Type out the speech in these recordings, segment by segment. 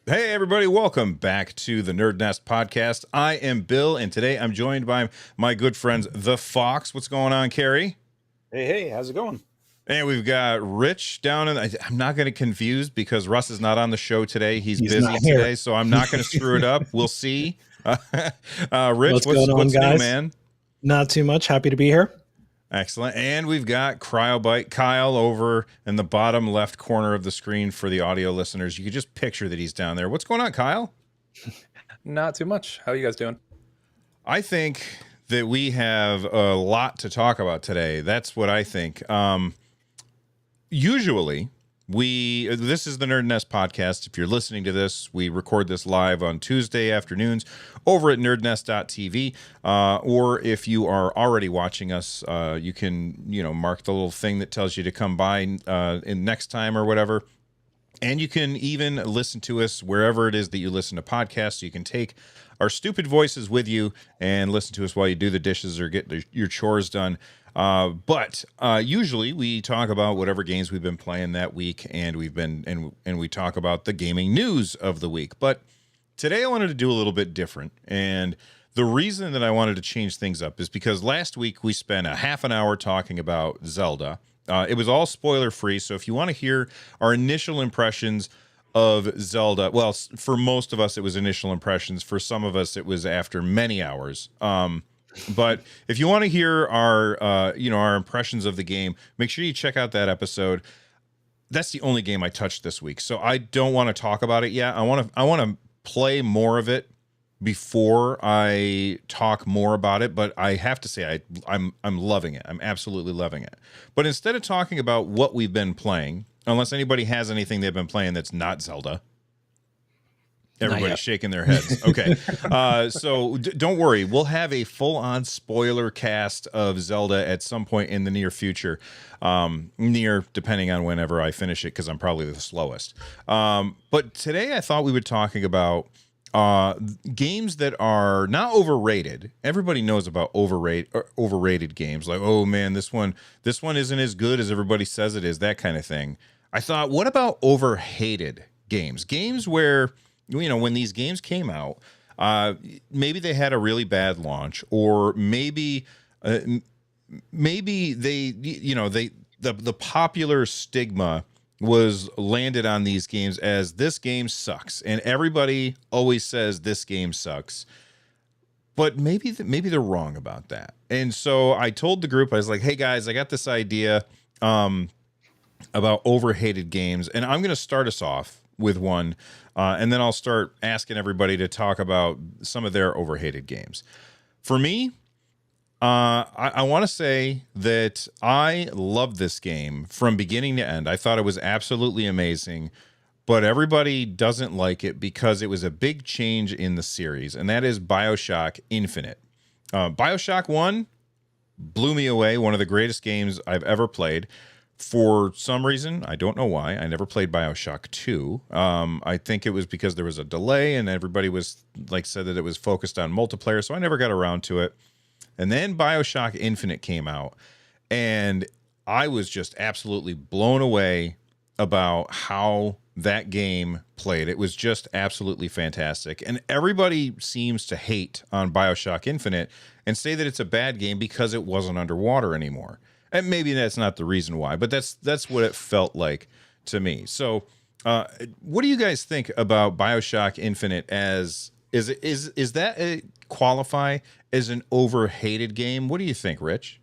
Hey, everybody, welcome back to the NerdNest podcast. I am Bill, and today I'm joined by my good friends, The Fox. What's going on, Carrie? Hey, how's it going? And we've got Rich down in. I'm not going to confuse because Russ is not on the show today. He's busy not here. today, so I'm not going to screw it up. We'll see. Rich, What's going on, what's new, guys? man? Not too much. Happy to be here. Excellent. And we've got Cryobite Kyle over in the bottom left corner of the screen for the audio listeners. You can just picture that he's down there. What's going on, Kyle? Not too much. How are you guys doing? I think that we have a lot to talk about today. That's what I think. Usually, this is the NerdNest podcast. If you're listening to this, we record this live on Tuesday afternoons over at nerdnest.tv. Or if you are already watching us, you can, mark the little thing that tells you to come by in next time or whatever. And you can even listen to us wherever it is that you listen to podcasts. So you can take our stupid voices with you and listen to us while you do the dishes or get your chores done. But usually we talk about whatever games we've been playing that week, and we talk about the gaming news of the week. But today I wanted to do a little bit different, and the reason that I wanted to change things up is because last week we spent a half an hour talking about Zelda. It was all spoiler free, so if you want to hear our initial impressions of Zelda, well, for most of us it was initial impressions. For some of us it was after many hours. But if you want to hear our impressions of the game, make sure you check out that episode. That's the only game I touched this week, so I don't want to talk about it yet. I want to play more of it before I talk more about it. But I have to say, I'm loving it. I'm absolutely loving it. But instead of talking about what we've been playing, unless anybody has anything they've been playing that's not Zelda. Everybody's shaking their heads. Okay. So don't worry. We'll have a full-on spoiler cast of Zelda at some point in the near future. Depending on whenever I finish it, because I'm probably the slowest. But today I thought we were talking about games that are not overrated. Everybody knows about overrated games. Like, oh, man, this one isn't as good as everybody says it is, that kind of thing. I thought, what about overhated games? Games where, when these games came out, maybe they had a really bad launch, or maybe they, the popular stigma was landed on these games as this game sucks, and everybody always says this game sucks. But maybe they're wrong about that. And so I told the group, I was like, hey guys, I got this idea about overhated games, and I'm going to start us off with one, and then I'll start asking everybody to talk about some of their overhated games. For me, I want to say that I love this game from beginning to end. I thought it was absolutely amazing, but everybody doesn't like it because it was a big change in the series, and that is BioShock Infinite. BioShock 1 blew me away, one of the greatest games I've ever played. For some reason, I don't know why, I never played BioShock 2. I think it was because there was a delay and everybody said that it was focused on multiplayer, so I never got around to it. And then BioShock Infinite came out, and I was just absolutely blown away about how that game played. It was just absolutely fantastic. And everybody seems to hate on BioShock Infinite and say that it's a bad game because it wasn't underwater anymore. And maybe that's not the reason why, but that's what it felt like to me. So what do you guys think about BioShock Infinite is that qualify as an overhated game? What do you think, Rich?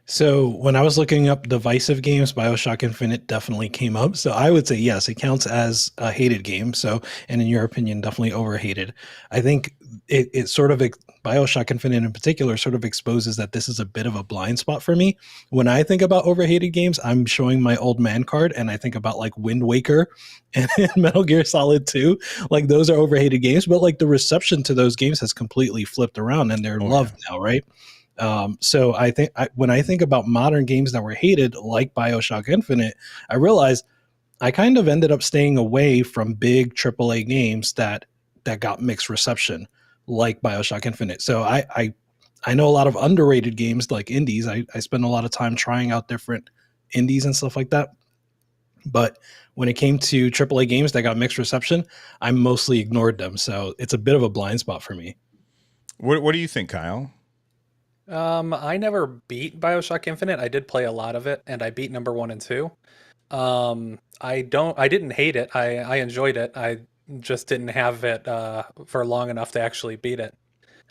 So when I was looking up divisive games, BioShock Infinite definitely came up. So I would say, yes, it counts as a hated game. So, and in your opinion, definitely overhated. I think it sort of, BioShock Infinite in particular, sort of exposes that this is a bit of a blind spot for me. When I think about overhated games, I'm showing my old man card, and I think about like Wind Waker and Metal Gear Solid 2. Like those are overhated games, but like the reception to those games has completely flipped around, and they're loved now, right? So I think when I think about modern games that were hated, like BioShock Infinite, I realized I kind of ended up staying away from big AAA games that got mixed reception, like BioShock Infinite. So I know a lot of underrated games like indies. I spend a lot of time trying out different indies and stuff like that. But when it came to AAA games that got mixed reception, I mostly ignored them. So it's a bit of a blind spot for me. What do you think, Kyle? I never beat BioShock Infinite. I did play a lot of it, and I beat number 1 and 2. I didn't hate it. I enjoyed it. I just didn't have it for long enough to actually beat it.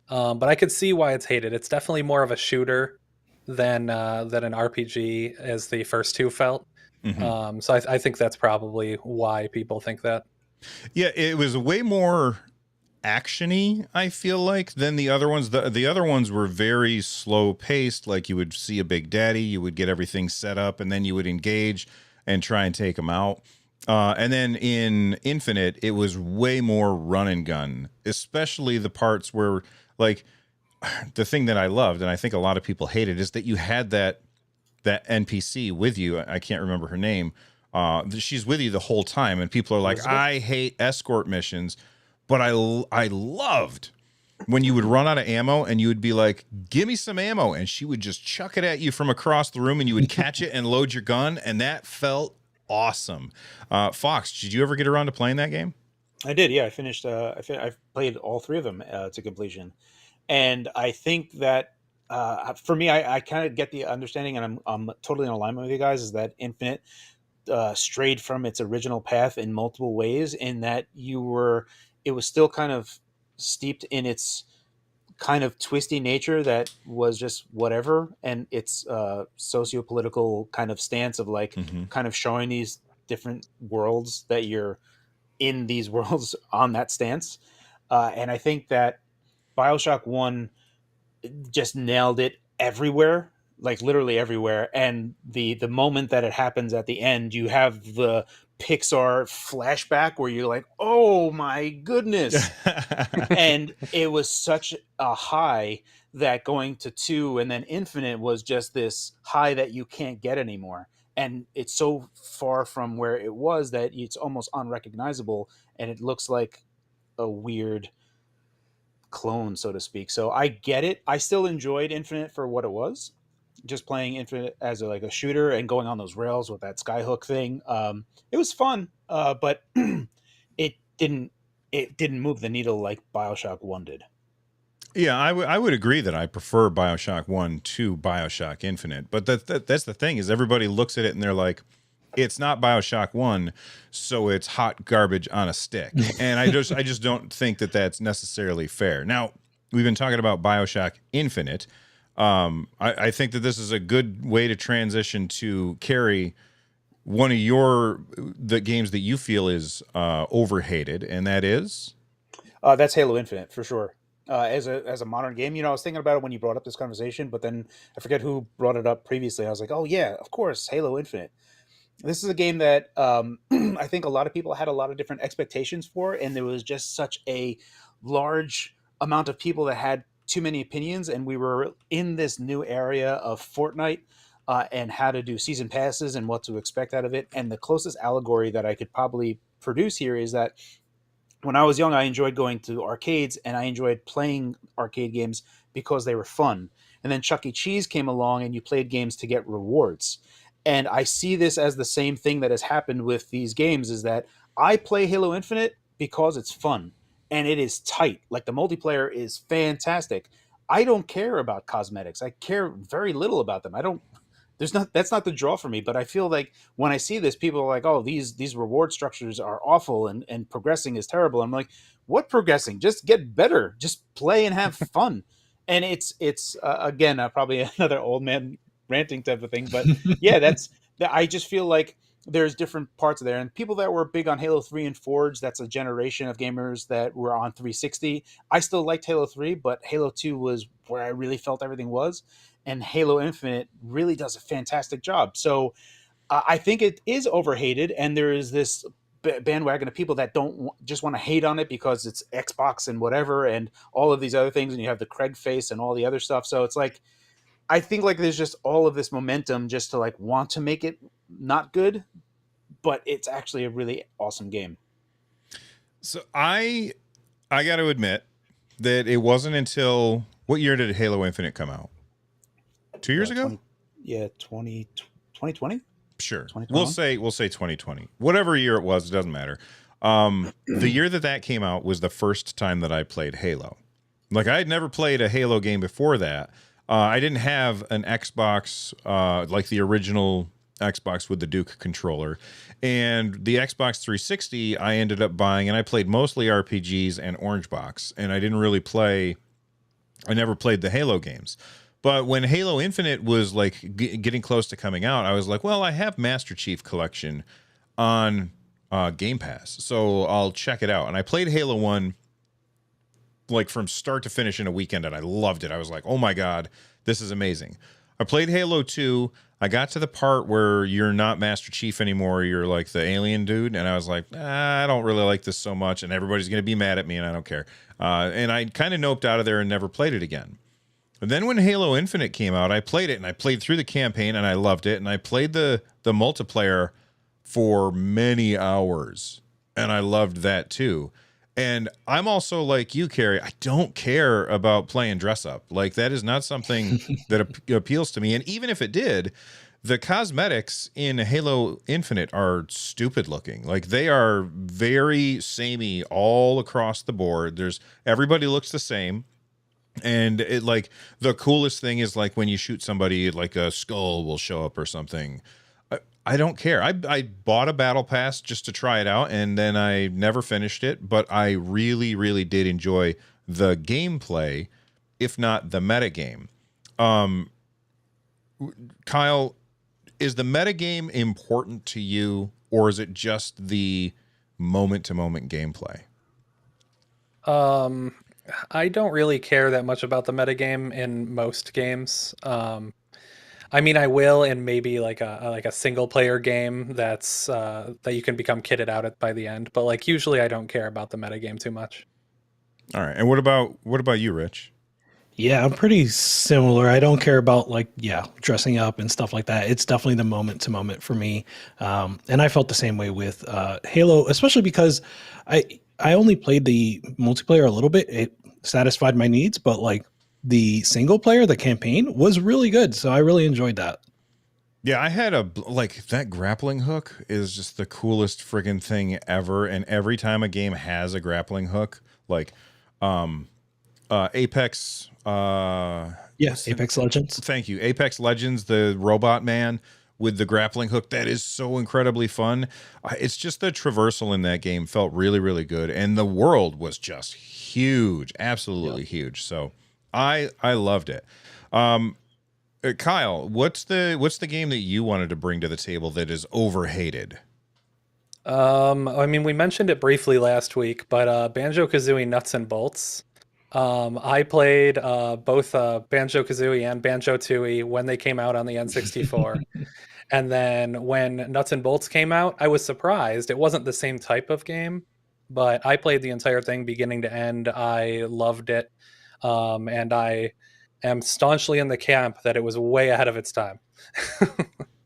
But I could see why it's hated. It's definitely more of a shooter than an RPG, as the first two felt. So I think that's probably why people think that. Yeah, it was way more actiony, I feel like, than the other ones. The other ones were very slow paced. Like you would see a big daddy, you would get everything set up, and then you would engage and try and take them out. And then in Infinite, it was way more run and gun, especially the parts where, like, the thing that I loved, and I think a lot of people hated, is that you had that NPC with you. I can't remember her name. She's with you the whole time, and people are like, Elizabeth? I hate escort missions, but I loved when you would run out of ammo and you would be like, give me some ammo, and she would just chuck it at you from across the room, and you would catch it and load your gun, and that felt awesome. Fox, did you ever get around to playing that game? I did, yeah. I finished. I've played all three of them to completion, and I think that for me, I kind of get the understanding, and I'm totally in alignment with you guys. Is that Infinite strayed from its original path in multiple ways, in that it was still kind of steeped in its kind of twisty nature that was just whatever, and its socio-political kind of stance of like kind of showing these different worlds that you're in these worlds on that stance. And I think that Bioshock 1 just nailed it everywhere, like literally everywhere. And the moment that it happens at the end, you have the Pixar flashback where you're like, oh my goodness. And it was such a high that going to 2 and then Infinite was just this high that you can't get anymore. And it's so far from where it was that it's almost unrecognizable, and it looks like a weird clone, so to speak. So I get it. I still enjoyed Infinite for what it was, just playing Infinite as like a shooter and going on those rails with that skyhook thing. It was fun, but it didn't move the needle like Bioshock 1 did. Yeah, I would agree that I prefer Bioshock 1 to Bioshock Infinite. But that's the thing, is everybody looks at it and they're like, it's not Bioshock 1, so it's hot garbage on a stick. And I just don't think that that's necessarily fair. Now, we've been talking about Bioshock Infinite. I think that this is a good way to transition to Carrie, one of the games that you feel is overhated, and that is? That's Halo Infinite for sure. As a modern game, I was thinking about it when you brought up this conversation, but then I forget who brought it up previously. I was like, oh yeah, of course, Halo Infinite. This is a game that I think a lot of people had a lot of different expectations for, and there was just such a large amount of people that had too many opinions, and we were in this new area of Fortnite and how to do season passes and what to expect out of it. And the closest allegory that I could probably produce here is that when I was young, I enjoyed going to arcades and I enjoyed playing arcade games because they were fun. And then Chuck E. Cheese came along and you played games to get rewards. And I see this as the same thing that has happened with these games, is that I play Halo Infinite because it's fun and it is tight. Like, the multiplayer is fantastic. I don't care about cosmetics. I care very little about them. That's not the draw for me. But I feel like when I see this, people are like, oh, these reward structures are awful and progressing is terrible. I'm like, what progressing? Just get better. Just play and have fun. And it's again, probably another old man ranting type of thing, but yeah, I just feel like there's different parts of there, and people that were big on Halo 3 and Forge, that's a generation of gamers that were on 360. I still liked Halo 3, but Halo 2 was where I really felt everything was, and Halo Infinite really does a fantastic job. So I think it is overhated, and there is this bandwagon of people that don't just want to hate on it because it's Xbox and whatever and all of these other things, and you have the Craig face and all the other stuff. So it's like, I think like there's just all of this momentum just to like want to make it not good, but it's actually a really awesome game. So I got to admit that it wasn't until, what year did Halo Infinite come out? 2 years ago? 2020. Sure. 2021? We'll say 2020. Whatever year it was, it doesn't matter. The year that came out was the first time that I played Halo. Like, I had never played a Halo game before that. I didn't have an Xbox, like the original Xbox with the Duke controller. And the Xbox 360, I ended up buying, and I played mostly RPGs and Orange Box. And I never played the Halo games. But when Halo Infinite was like getting close to coming out, I was like, well, I have Master Chief Collection on Game Pass, so I'll check it out. And I played Halo 1 like from start to finish in a weekend, and I loved it. I was like, oh my God, this is amazing. I played Halo 2. I got to the part where you're not Master Chief anymore. You're like the alien dude. And I was like, I don't really like this so much, and everybody's going to be mad at me, and I don't care. And I kind of noped out of there and never played it again. And then when Halo Infinite came out, I played it, and I played through the campaign, and I loved it. And I played the multiplayer for many hours, and I loved that too. And I'm also like you, Carrie. I don't care about playing dress up. Like, that is not something that appeals to me. And even if it did, the cosmetics in Halo Infinite are stupid looking. Like, they are very samey all across the board. Everybody looks the same. And it, like, the coolest thing is like when you shoot somebody, like a skull will show up or something. I don't care. I bought a battle pass just to try it out, and then I never finished it. But I really, really did enjoy the gameplay, if not the metagame. Kyle, is the metagame important to you, or is it just the moment-to-moment gameplay? I don't really care that much about the metagame in most games. I mean, I will in maybe like a single player game that's that you can become kitted out at by the end. But like usually, I don't care about the metagame too much. All right. And what about you, Rich? Yeah, I'm pretty similar. I don't care about dressing up and stuff like that. It's definitely the moment to moment for me. And I felt the same way with Halo, especially because I only played the multiplayer a little bit. It satisfied my needs, but like the single player, the campaign was really good. So I really enjoyed that. Yeah, I had that grappling hook is just the coolest friggin' thing ever. And every time a game has a grappling hook, like Apex, Apex Legends. Thank you. Apex Legends, the robot man with the grappling hook, that is so incredibly fun. It's just the traversal in that game felt really, really good. And the world was just huge, absolutely huge. So I loved it. Kyle, what's the game that you wanted to bring to the table that is overhated? I mean, we mentioned it briefly last week, but Banjo-Kazooie Nuts and Bolts. I played both Banjo-Kazooie and Banjo-Tooie when they came out on the N64. And then when Nuts and Bolts came out, I was surprised. It wasn't the same type of game, but I played the entire thing beginning to end. I loved it. And I am staunchly in the camp that it was way ahead of its time.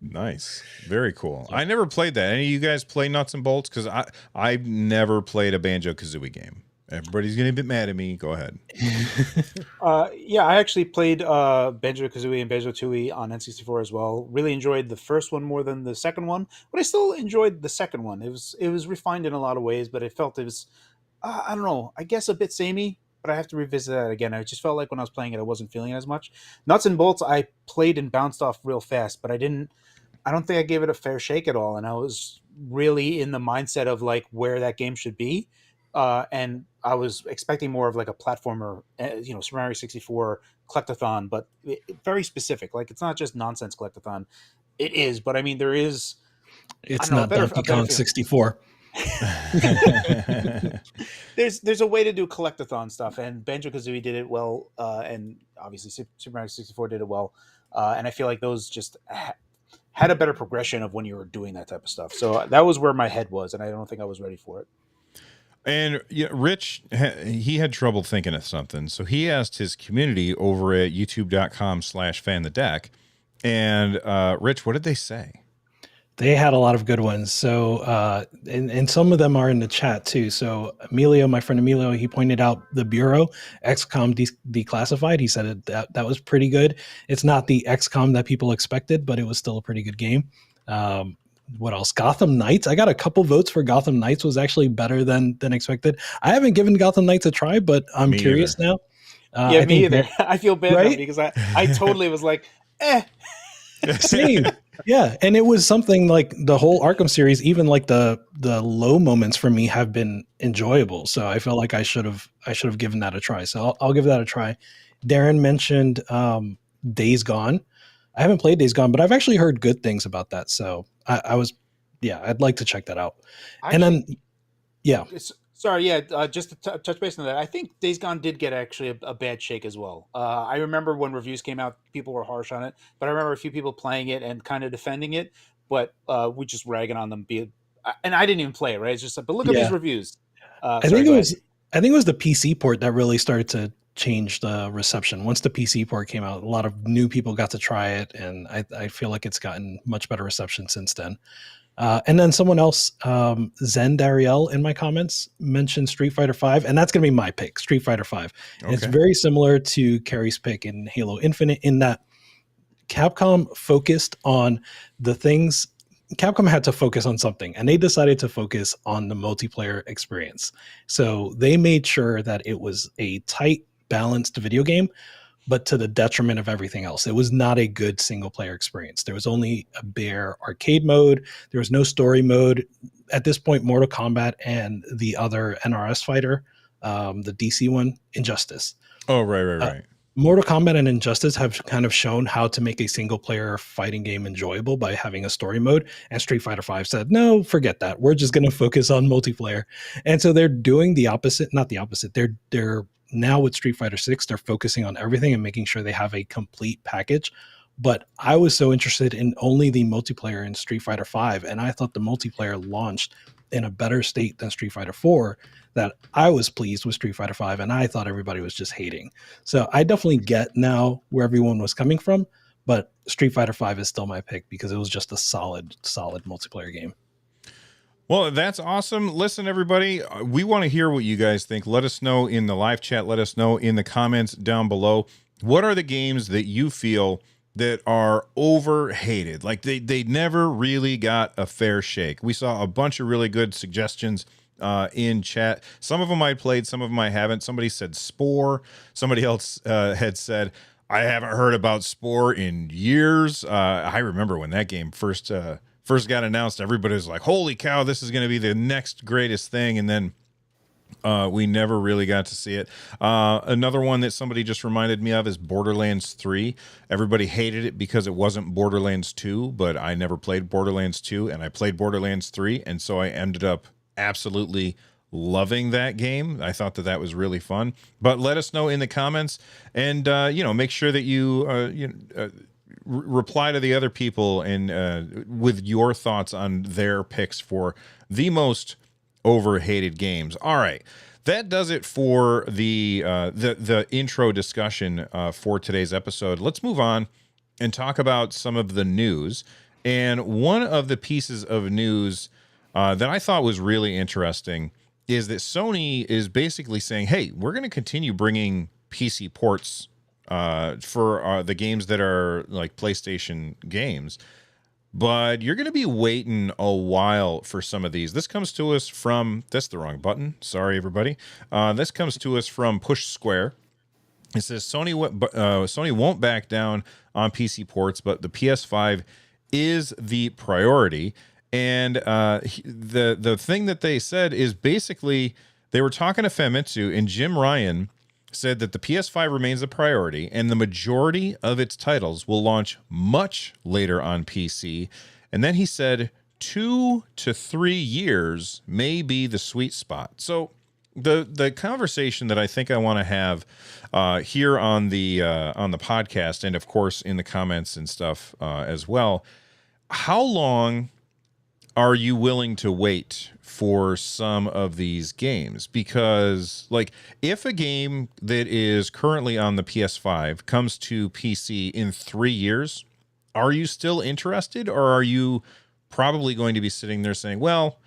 Nice. Very cool. I never played that. Any of you guys play Nuts and Bolts? Because I've never played a Banjo-Kazooie game. Everybody's going to be mad at me. Go ahead. Yeah, I actually played Banjo-Kazooie and Banjo-Tooie on N64 as well. Really enjoyed the first one more than the second one, but I still enjoyed the second one. It was refined in a lot of ways, but I felt it was, I don't know, I guess a bit samey, but I have to revisit that again. I just felt like when I was playing it, I wasn't feeling it as much. Nuts and Bolts, I played and bounced off real fast, but I don't think I gave it a fair shake at all, and I was really in the mindset of like where that game should be. And I was expecting more of like a platformer, Super Mario 64 collectathon, but very specific. Like, it's not just nonsense collectathon. It is, but I mean, there is. It's not Donkey Kong 64. There's a way to do collectathon stuff, and Banjo-Kazooie did it well, and obviously Super Mario 64 did it well. And I feel like those just had a better progression of when you were doing that type of stuff. So that was where my head was, and I don't think I was ready for it. And Rich, he had trouble thinking of something. So he asked his community over at youtube.com/fanthedeck. And Rich, what did they say? They had a lot of good ones. So, and some of them are in the chat too. So Emilio, my friend Emilio, he pointed out the Bureau, XCOM Declassified. He said that was pretty good. It's not the XCOM that people expected, but it was still a pretty good game. What else? Gotham Knights. I got a couple votes for Gotham Knights. Was actually better than expected. I haven't given Gotham Knights a try, but I'm Me curious either. now. Yeah, I me think either. I feel bad now right? because I totally was like, eh. Same. Yeah, and it was something like the whole Arkham series, even like the low moments for me have been enjoyable. So I feel like I should have given that a try. So I'll give that a try. Darren mentioned Days Gone. I haven't played Days Gone, but I've actually heard good things about that. So I was, yeah, I'd like to check that out. And then, yeah, Sorry, yeah, just to touch base on that, I think Days Gone did get actually a bad shake as well. I remember when reviews came out, people were harsh on it, but I remember a few people playing it and kind of defending it, but we just ragging on them. And I didn't even play it, right? It's just like, but look at these yeah. reviews. I Sorry, think it go was ahead. I think it was the PC port that really started to change the reception. Once the PC port came out, a lot of new people got to try it, and I feel like it's gotten much better reception since then. And then someone else, Zen Dariel, in my comments mentioned Street Fighter V, and that's going to be my pick, Street Fighter V. And it's Okay. very similar to Carrie's pick in Halo Infinite in that Capcom focused on the things. Capcom had to focus on something, and they decided to focus on the multiplayer experience. So they made sure that it was a tight, balanced video game, but to the detriment of everything else. It was not a good single player experience. There was only a bare arcade mode. There was no story mode. At this point, Mortal Kombat and the other NRS fighter, the DC one, Injustice. Oh, right. Mortal Kombat and Injustice have kind of shown how to make a single player fighting game enjoyable by having a story mode. And Street Fighter V said, no, forget that. We're just going to focus on multiplayer. And so they're doing the opposite, not the opposite. They're now with Street Fighter 6, they're focusing on everything and making sure they have a complete package. But I was so interested in only the multiplayer in Street Fighter 5, and I thought the multiplayer launched in a better state than Street Fighter 4, that I was pleased with Street Fighter 5, and I thought everybody was just hating. So I definitely get now where everyone was coming from, but Street Fighter 5 is still my pick because it was just a solid multiplayer game. Well, that's awesome. Listen, everybody, we want to hear what you guys think. Let us know in the live chat. Let us know in the comments down below. What are the games that you feel that are overhated? Like they never really got a fair shake. We saw a bunch of really good suggestions in chat. Some of them I played, some of them I haven't. Somebody said Spore. Somebody else had said, I haven't heard about Spore in years. I remember when that game first got announced, everybody was like, holy cow, this is going to be the next greatest thing. And then we never really got to see it. Another one that somebody just reminded me of is Borderlands 3. Everybody hated it because it wasn't Borderlands 2, but I never played Borderlands 2, and I played Borderlands 3, and so I ended up absolutely loving that game. I thought that was really fun. But let us know in the comments, and make sure that you reply to the other people and with your thoughts on their picks for the most overhated games. All right, that does it for the intro discussion for today's episode. Let's move on and talk about some of the news. And one of the pieces of news that I thought was really interesting is that Sony is basically saying, hey, we're going to continue bringing PC ports for the games that are like PlayStation games, but you're going to be waiting a while for some of these. This comes to us from, that's the wrong button. Sorry, everybody. This comes to us from Push Square. It says Sony won't back down on PC ports, but the PS5 is the priority. And the thing that they said is basically they were talking to Famitsu, and Jim Ryan said that the PS5 remains a priority, and the majority of its titles will launch much later on PC. And then he said 2 to 3 years may be the sweet spot. So the conversation that I think I want to have here on the podcast, and of course in the comments and stuff as well, how long are you willing to wait for some of these games? Because, like, if a game that is currently on the PS5 comes to PC in 3 years, are you still interested, or are you probably going to be sitting there saying, well,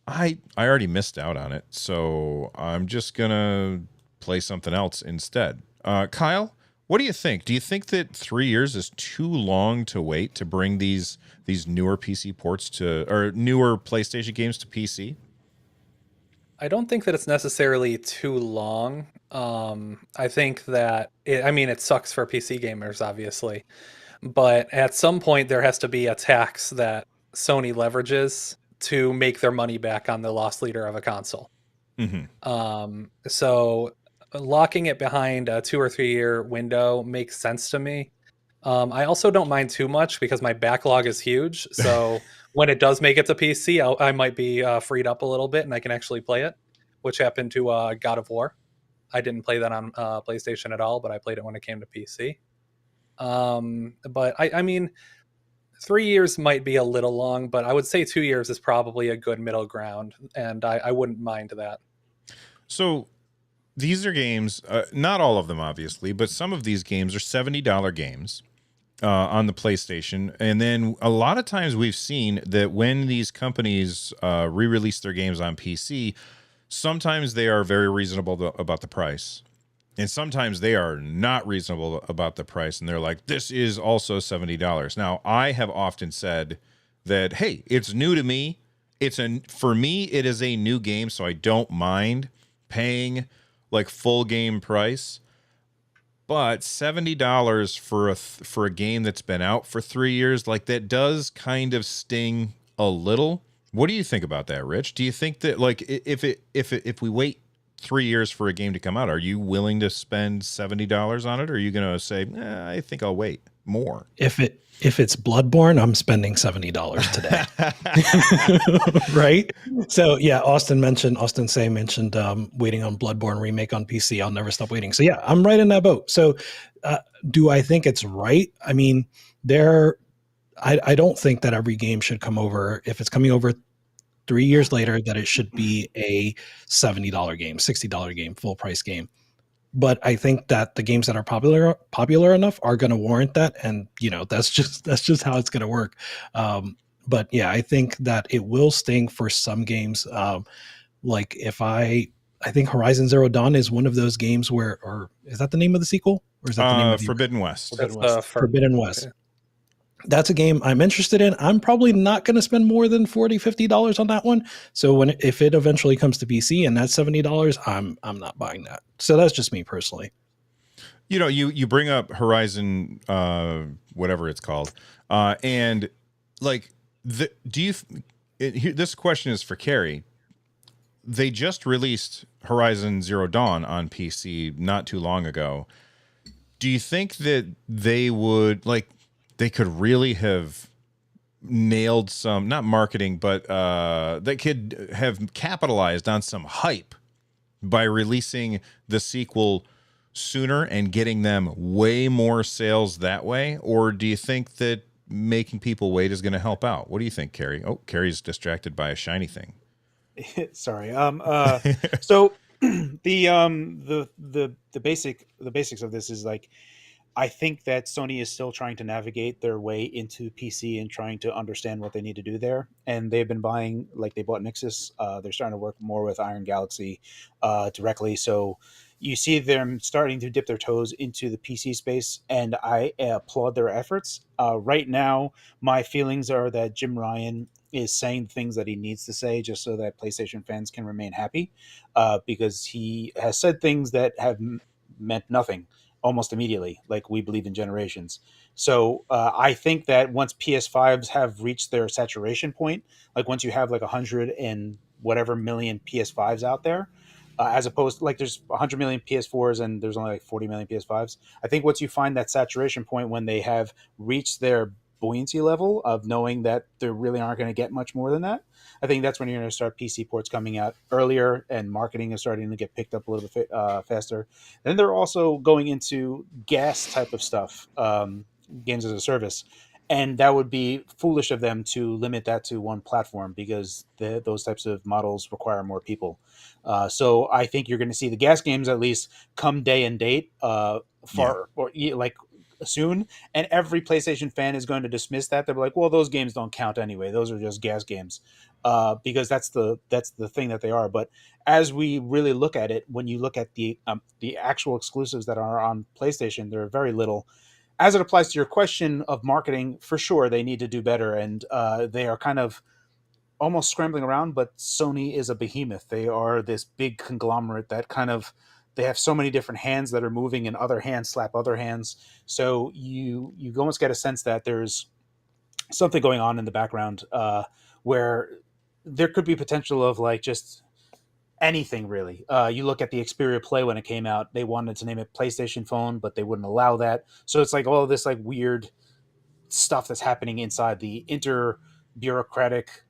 I already missed out on it, so I'm just going to play something else instead? Kyle, What do you think? Do you think that 3 years is too long to wait to bring these newer PC ports to, or newer PlayStation games to PC? I don't think that it's necessarily too long. I think that it sucks for PC gamers, obviously, but at some point there has to be a tax that Sony leverages to make their money back on the loss leader of a console. So locking it behind a 2 or 3 year window makes sense to me. I also don't mind too much because my backlog is huge. So when it does make it to PC, I might be freed up a little bit and I can actually play it, which happened to God of War. I didn't play that on PlayStation at all, but I played it when it came to PC. But I mean, 3 years might be a little long, but I would say 2 years is probably a good middle ground, and I wouldn't mind that. So these are games, not all of them, obviously, but some of these games are $70 games on the PlayStation. And then a lot of times we've seen that when these companies re-release their games on PC, sometimes they are very reasonable about the price. And sometimes they are not reasonable about the price. And they're like, this is also $70. Now, I have often said that, hey, it's new to me. For me, it is a new game, so I don't mind paying like full game price. But $70 for a game that's been out for 3 years, like that does kind of sting a little. What do you think about that, Rich? Do you think that like if we wait 3 years for a game to come out, are you willing to spend $70 on it, or are you going to say, I think I'll wait more? If it's Bloodborne, I'm spending $70 today. Right? So yeah, Austin Say mentioned waiting on Bloodborne remake on PC. I'll never stop waiting. So yeah, I'm right in that boat. So do I think it's right? I mean, I don't think that every game should come over. If it's coming over 3 years later, that it should be a $70 game, $60 game, full price game. But I think that the games that are popular enough are going to warrant that, and that's just how it's going to work. But yeah, I think that it will sting for some games. Like if I think Horizon Zero Dawn is one of those games where, or is that the name of the sequel, or is that the name of Forbidden West? Forbidden West. Okay. That's a game I'm interested in. I'm probably not going to spend more than $40-$50 on that one. So if it eventually comes to PC and that's $70, I'm not buying that. So that's just me personally. You bring up Horizon, whatever it's called, and like this question is for Carrie. They just released Horizon Zero Dawn on PC not too long ago. Do you think that they could really have nailed some, not marketing, but they could have capitalized on some hype by releasing the sequel sooner and getting them way more sales that way? Or do you think that making people wait is going to help out? What do you think, Carrie? Oh, Carrie's distracted by a shiny thing. Sorry. So the basics of this is like, I think that Sony is still trying to navigate their way into PC and trying to understand what they need to do there. And they've been buying, like they bought Nixxes. They're starting to work more with Iron Galaxy directly. So you see them starting to dip their toes into the PC space, and I applaud their efforts. Right now, my feelings are that Jim Ryan is saying things that he needs to say just so that PlayStation fans can remain happy, because he has said things that have meant nothing almost immediately, like we believe in generations. So I think that once PS5s have reached their saturation point, like once you have like 100 and whatever million PS5s out there, as opposed to like there's 100 million PS4s and there's only like 40 million PS5s. I think once you find that saturation point when they have reached their buoyancy level of knowing that they really aren't going to get much more than that, I think that's when you're going to start PC ports coming out earlier, and marketing is starting to get picked up a little bit faster. Then they're also going into gas type of stuff, games as a service, and that would be foolish of them to limit that to one platform, because those types of models require more people. So I think you're going to see the gas games at least come day and date soon, and every PlayStation fan is going to dismiss that. They're like, well, those games don't count anyway, those are just gas games. because that's the thing that they are. But as we really look at it, when you look at the actual exclusives that are on PlayStation, there are very little. As it applies to your question of marketing, for sure they need to do better, and they are kind of almost scrambling around. But Sony is a behemoth. They are this big conglomerate that kind of, they have so many different hands that are moving, and other hands slap other hands. So you almost get a sense that there's something going on in the background, where there could be potential of like just anything really. You look at the Xperia Play when it came out; they wanted to name it PlayStation Phone, but they wouldn't allow that. So it's like all of this like weird stuff that's happening inside the inter bureaucratic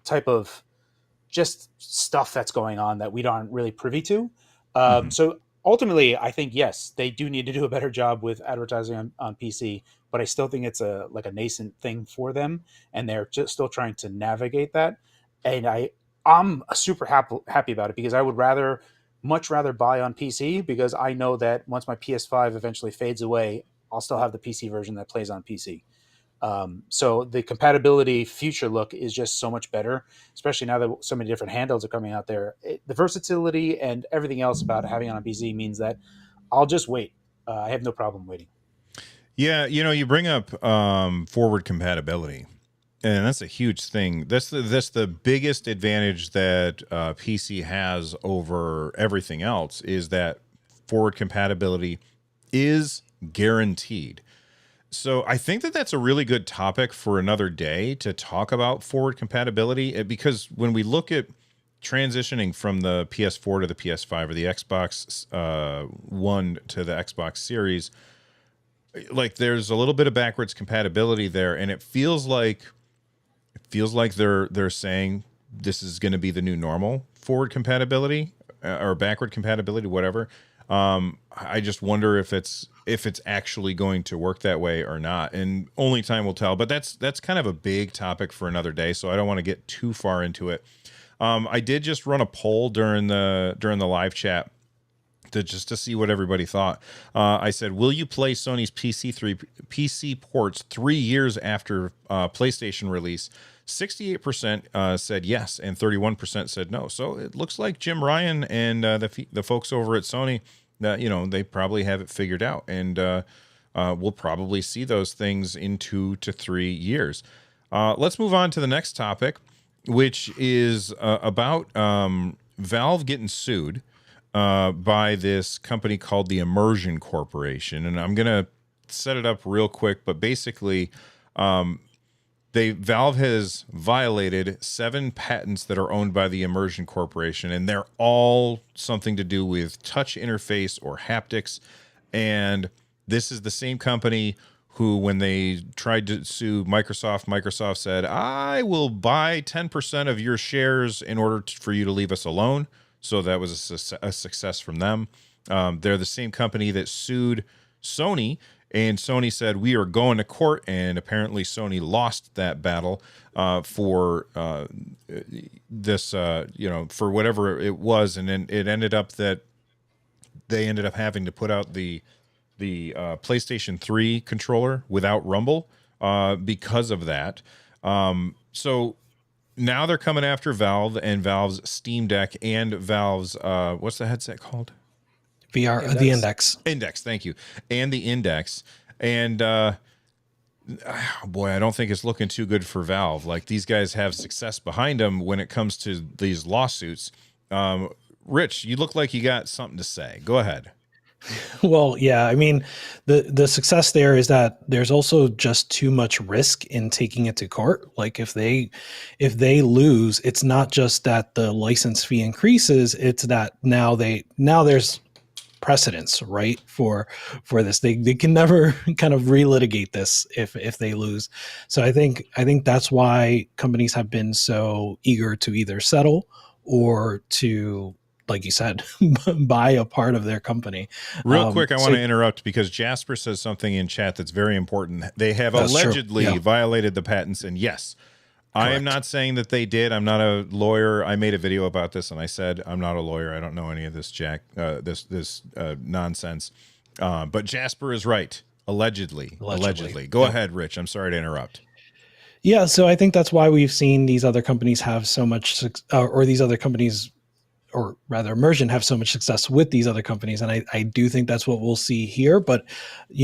type of just stuff that's going on that we aren't really privy to. So ultimately, I think yes, they do need to do a better job with advertising on PC, but I still think it's a nascent thing for them, and they're just still trying to navigate that. And I'm super happy about it, because I would much rather buy on PC, because I know that once my PS5 eventually fades away, I'll still have the PC version that plays on PC. So the compatibility future look is just so much better, especially now that so many different handhelds are coming out there. The versatility and everything else about having it on PC means that I'll just wait. I have no problem waiting. Yeah, you bring up forward compatibility, and that's a huge thing. That's the biggest advantage that PC has over everything else, is that forward compatibility is guaranteed. So I think that that's a really good topic for another day to talk about forward compatibility, because when we look at transitioning from the PS4 to the PS5 or the Xbox One to the Xbox Series, like there's a little bit of backwards compatibility there, and it feels like they're saying this is going to be the new normal, forward compatibility or backward compatibility, whatever. I just wonder if it's actually going to work that way or not, and only time will tell. But that's kind of a big topic for another day, so I don't want to get too far into it. I did just run a poll during the live chat to see what everybody thought. I said, will you play Sony's PC ports 3 years after PlayStation release? 68% said yes, and 31% said no. So it looks like Jim Ryan and the folks over at Sony, they probably have it figured out, and we'll probably see those things in 2 to 3 years. Let's move on to the next topic, which is about Valve getting sued by this company called the Immersion Corporation. And I'm going to set it up real quick, but basically Valve has violated 7 patents that are owned by the Immersion Corporation, and they're all something to do with touch interface or haptics. And this is the same company who, when they tried to sue Microsoft said, I will buy 10% of your shares in order for you to leave us alone. So that was a success from them. They're the same company that sued Sony, and Sony said, we are going to court, and apparently Sony lost that battle for this, for whatever it was. And then it ended up that they ended up having to put out the PlayStation 3 controller without Rumble because of that. So now they're coming after Valve and Valve's Steam Deck and Valve's, what's the headset called? VR, Index. the Index. Index, thank you. And the Index. And boy, I don't think it's looking too good for Valve. Like, these guys have success behind them when it comes to these lawsuits. Rich, you look like you got something to say. Go ahead. Well, yeah, I mean, the success there is that there's also just too much risk in taking it to court. Like, if they lose, it's not just that the license fee increases, it's that now there's precedence, right, for this. They can never kind of relitigate this if they lose. So I think that's why companies have been so eager to either settle or to, like you said, buy a part of their company. Real quick, I want to interrupt because Jasper says something in chat that's very important. They have allegedly violated the patents, and yes, correct. I am not saying that they did. I'm not a lawyer. I made a video about this, and I said I'm not a lawyer. I don't know any of this this nonsense. But Jasper is right. Allegedly. Go ahead, Rich. I'm sorry to interrupt. Yeah, so I think that's why we've seen these other companies have so much, or these other companies, or rather Immersion, have so much success with these other companies. And I do think that's what we'll see here. But,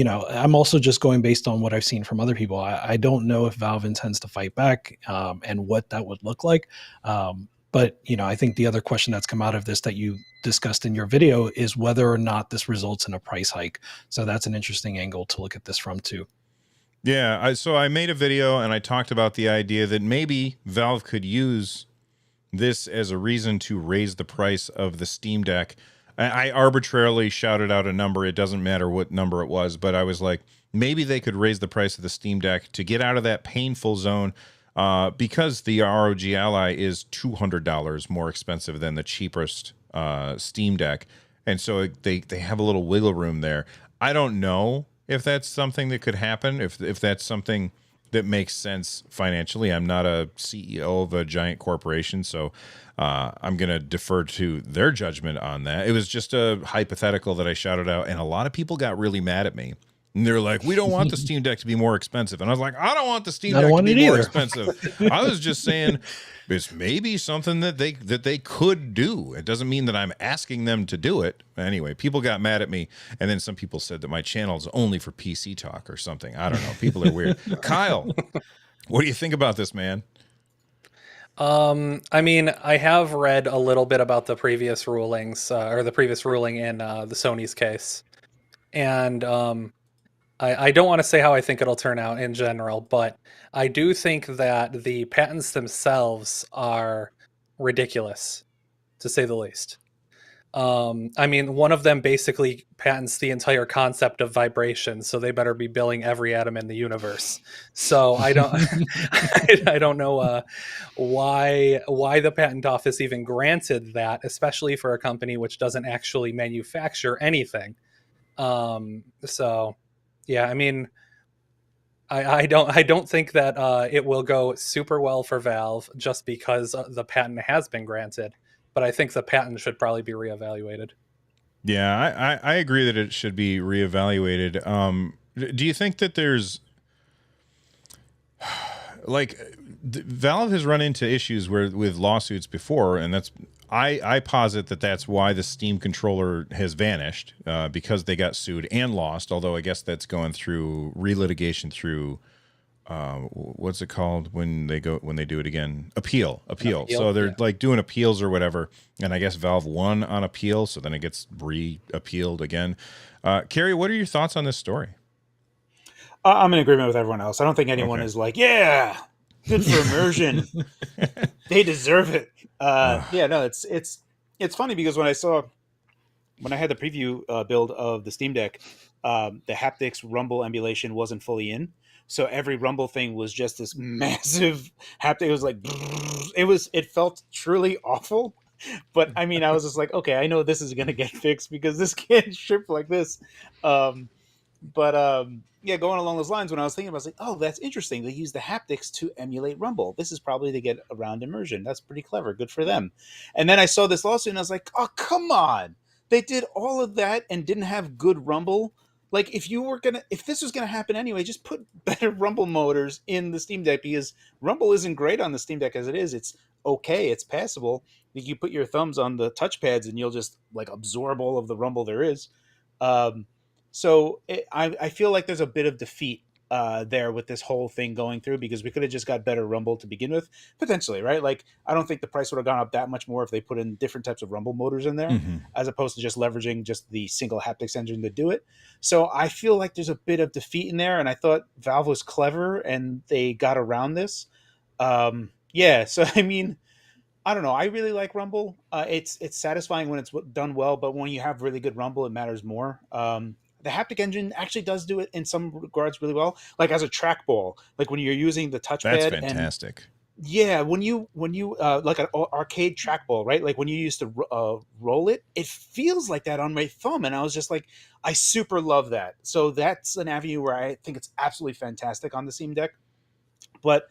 I'm also just going based on what I've seen from other people. I don't know if Valve intends to fight back, and what that would look like. But, I think the other question that's come out of this that you discussed in your video is whether or not this results in a price hike. So that's an interesting angle to look at this from too. Yeah, so I made a video and I talked about the idea that maybe Valve could use this as a reason to raise the price of the Steam Deck. I arbitrarily shouted out a number. It doesn't matter what number it was, but I was like, maybe they could raise the price of the Steam Deck to get out of that painful zone, because the ROG Ally is $200 more expensive than the cheapest Steam Deck. And so they have a little wiggle room there. I don't know if that's something that could happen, if that's something that makes sense financially. I'm not a CEO of a giant corporation, so I'm going to defer to their judgment on that. It was just a hypothetical that I shouted out, and a lot of people got really mad at me. And they're like, we don't want the Steam Deck to be more expensive. And I was like, I don't want the Steam Deck to be more expensive. I was just saying it's maybe something that they could do. It doesn't mean that I'm asking them to do it. Anyway, people got mad at me. And then some people said that my channel is only for PC talk or something. I don't know. People are weird. Kyle, what do you think about this, man? I mean, I have read a little bit about the previous rulings, or the previous ruling in the Sony's case. And I don't want to say how I think it'll turn out in general, but I do think that the patents themselves are ridiculous, to say the least. I mean, one of them basically patents the entire concept of vibration, so they better be billing every atom in the universe. So I don't, I don't know why the patent office even granted that, especially for a company which doesn't actually manufacture anything. So. Yeah, I mean, I don't think that it will go super well for Valve just because the patent has been granted, but I think the patent should probably be reevaluated. Yeah, I agree that it should be reevaluated. Do you think that there's like Valve has run into issues with lawsuits before, and I posit that that's why the Steam controller has vanished, because they got sued and lost. Although I guess that's going through relitigation through what's it called when they do it again? Appeal. So they're like doing appeals or whatever, and I guess Valve won on appeal, so then it gets re-appealed again. Carrie, what are your thoughts on this story? I'm in agreement with everyone else. I don't think anyone is like, yeah, good for Immersion. They deserve it. Yeah, no, it's funny because when I had the preview build of the Steam Deck, the haptics Rumble emulation wasn't fully in, so every Rumble thing was just this massive haptic. It was like it felt truly awful. But I mean, I was just like, okay, I know this is gonna get fixed because this can't ship like this. Yeah, going along those lines, when I was thinking, I was like, oh, that's interesting. They use the haptics to emulate Rumble. This is probably to get around immersion. That's pretty clever. Good for them. And then I saw this lawsuit and I was like, oh, come on. They did all of that and didn't have good Rumble. Like, if this was gonna happen anyway, just put better Rumble motors in the Steam Deck, because Rumble isn't great on the Steam Deck as it is. It's okay, it's passable. You put your thumbs on the touchpads and you'll just like absorb all of the Rumble there is. I feel like there's a bit of defeat there with this whole thing going through, because we could have just got better Rumble to begin with, potentially, right? Like, I don't think the price would have gone up that much more if they put in different types of Rumble motors in there, as opposed to just leveraging just the single haptics engine to do it. So I feel like there's a bit of defeat in there, and I thought Valve was clever and they got around this. Yeah, so I mean, I don't know. I really like Rumble. It's satisfying when it's done well, but when you have really good Rumble, it matters more. The haptic engine actually does do it in some regards really well, like as a trackball, like when you're using the touchpad. That's fantastic. Yeah, when you like an arcade trackball, right? Like when you used to roll it, it feels like that on my thumb, and I was just like, I super love that. So that's an avenue where I think it's absolutely fantastic on the Steam Deck. But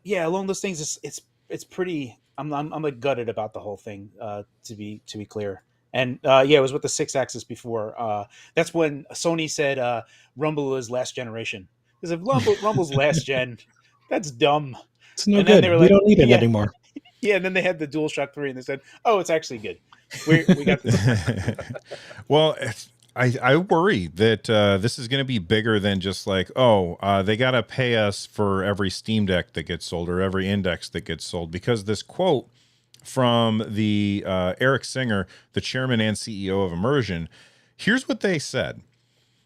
yeah, along those things, it's pretty. I'm like gutted about the whole thing. To be clear. And yeah, it was with the 6-axis before. That's when Sony said Rumble is last generation. Because if Rumble's last gen, That's dumb. It's no And then good. they were We like, don't need it yeah, anymore. yeah. And then they had the DualShock 3, and they said, "Oh, it's actually good. We got this." Well, I worry that this is going to be bigger than just like, they got to pay us for every Steam Deck that gets sold or every index that gets sold, because this quote from the Eric Singer, the chairman and CEO of Immersion, here's what they said.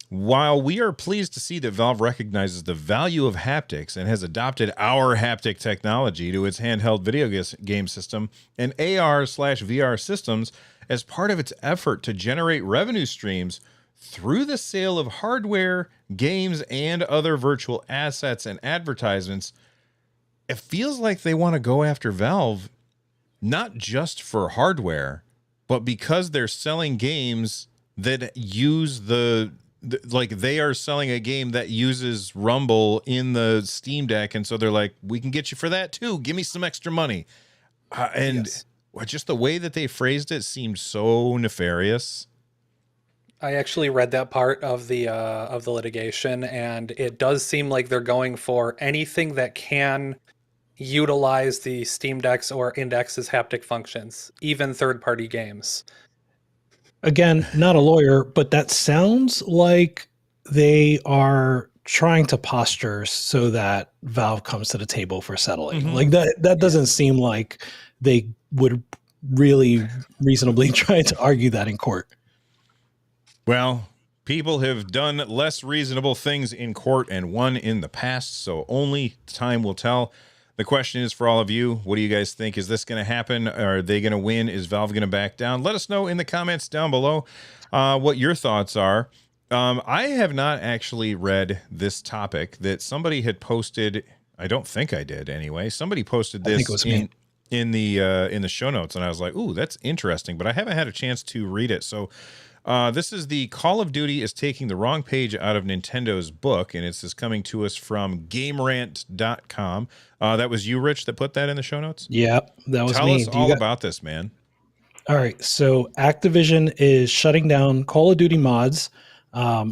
While we are pleased to see that Valve recognizes the value of haptics and has adopted our haptic technology to its handheld video game system and AR/VR systems as part of its effort to generate revenue streams through the sale of hardware, games, and other virtual assets and advertisements, it feels like they want to go after Valve not just for hardware, but because they're selling games that use like they are selling a game that uses Rumble in the Steam Deck, and so they're like, we can get you for that too. Give me some extra money. And Yes. just the way that they phrased it seemed so nefarious. I actually read that part of the litigation, and it does seem like they're going for anything that can utilize the Steam Decks or Index's haptic functions, even third-party games. Again, not a lawyer, but that sounds like they are trying to posture so that Valve comes to the table for settling. Mhm. Like that doesn't seem like they would really reasonably try to argue that in court. Well, people have done less reasonable things in court and won in the past, so only time will tell. The question is for all of you, what do you guys think? Is this going to happen? Are they going to win? Is Valve going to back down? Let us know in the comments down below what your thoughts are. I have not actually read this topic that somebody had posted. I don't think I did anyway. Somebody posted I think this it was me. in the show notes, and I was like, ooh, that's interesting, but I haven't had a chance to read it. So this is the Call of Duty is taking the wrong page out of Nintendo's book, and it's coming to us from GameRant.com. That was you, Rich, that put that in the show notes? Yep, that was Tell me. us all about this, man. All right, so Activision is shutting down Call of Duty mods.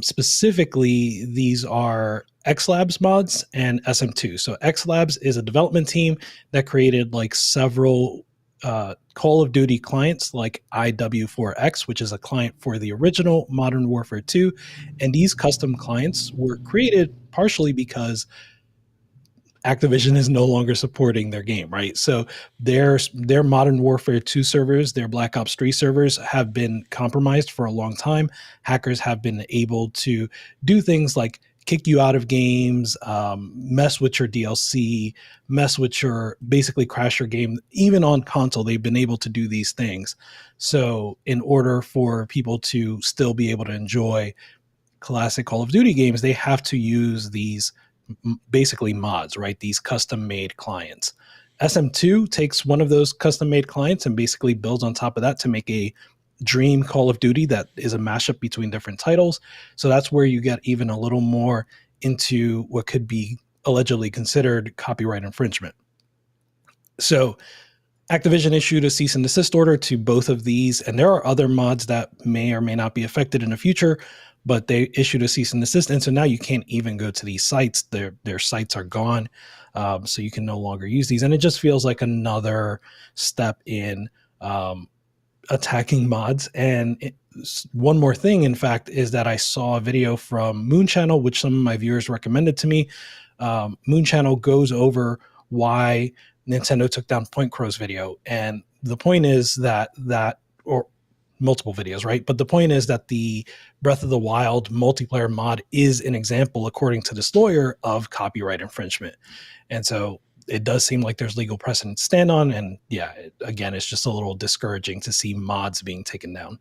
Specifically, these are XLabs mods and SM2. So XLabs is a development team that created like several Call of Duty clients like IW4X, which is a client for the original Modern Warfare 2. And these custom clients were created partially because Activision is no longer supporting their game, right? So their Modern Warfare 2 servers, their Black Ops 3 servers have been compromised for a long time. Hackers have been able to do things like kick you out of games, mess with your DLC, basically crash your game. Even on console, they've been able to do these things. So in order for people to still be able to enjoy classic Call of Duty games, they have to use these basically mods, right? These custom made clients. SM2 takes one of those custom made clients and basically builds on top of that to make a dream Call of Duty that is a mashup between different titles. So that's where you get even a little more into what could be allegedly considered copyright infringement. So Activision issued a cease and desist order to both of these, and there are other mods that may or may not be affected in the future, but they issued a cease and desist, and so now you can't even go to these sites. Their sites are gone, so you can no longer use these, and it just feels like another step in attacking mods. And one more thing, in fact, is that I saw a video from Moon Channel, which some of my viewers recommended to me. Moon Channel goes over why Nintendo took down Point Crow's video, and the point is that or multiple videos, right? But the point is that the Breath of the Wild multiplayer mod is an example, according to this lawyer, of copyright infringement. And so it does seem like there's legal precedent to stand on. And yeah, again, it's just a little discouraging to see mods being taken down.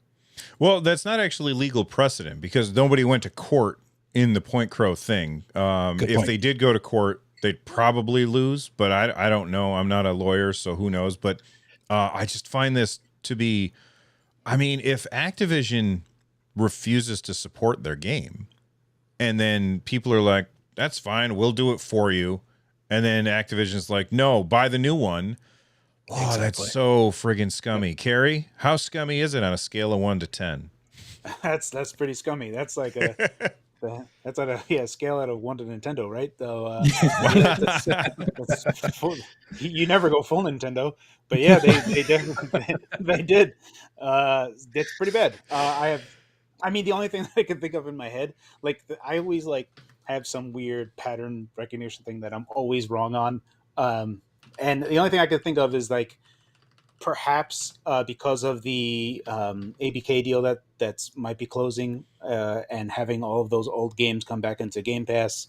Well, that's not actually legal precedent because nobody went to court in the Point Crow thing. If they did go to court, they'd probably lose, but I don't know. I'm not a lawyer, so who knows? But I just find this to be, I mean, if Activision refuses to support their game and then people are like, that's fine, we'll do it for you. And then Activision's like, no, buy the new one. Oh, exactly. That's so friggin' scummy. Carrie, how scummy is it on a scale of 1 to 10? That's pretty scummy. That's like That's on a scale out of 1 to Nintendo, right? So yeah, that's full, you never go full Nintendo, but yeah, they definitely they did. That's pretty bad. I mean, the only thing that I can think of in my head, like I always like have some weird pattern recognition thing that I'm always wrong on, and the only thing I could think of is like perhaps because of the ABK deal that's might be closing and having all of those old games come back into Game Pass,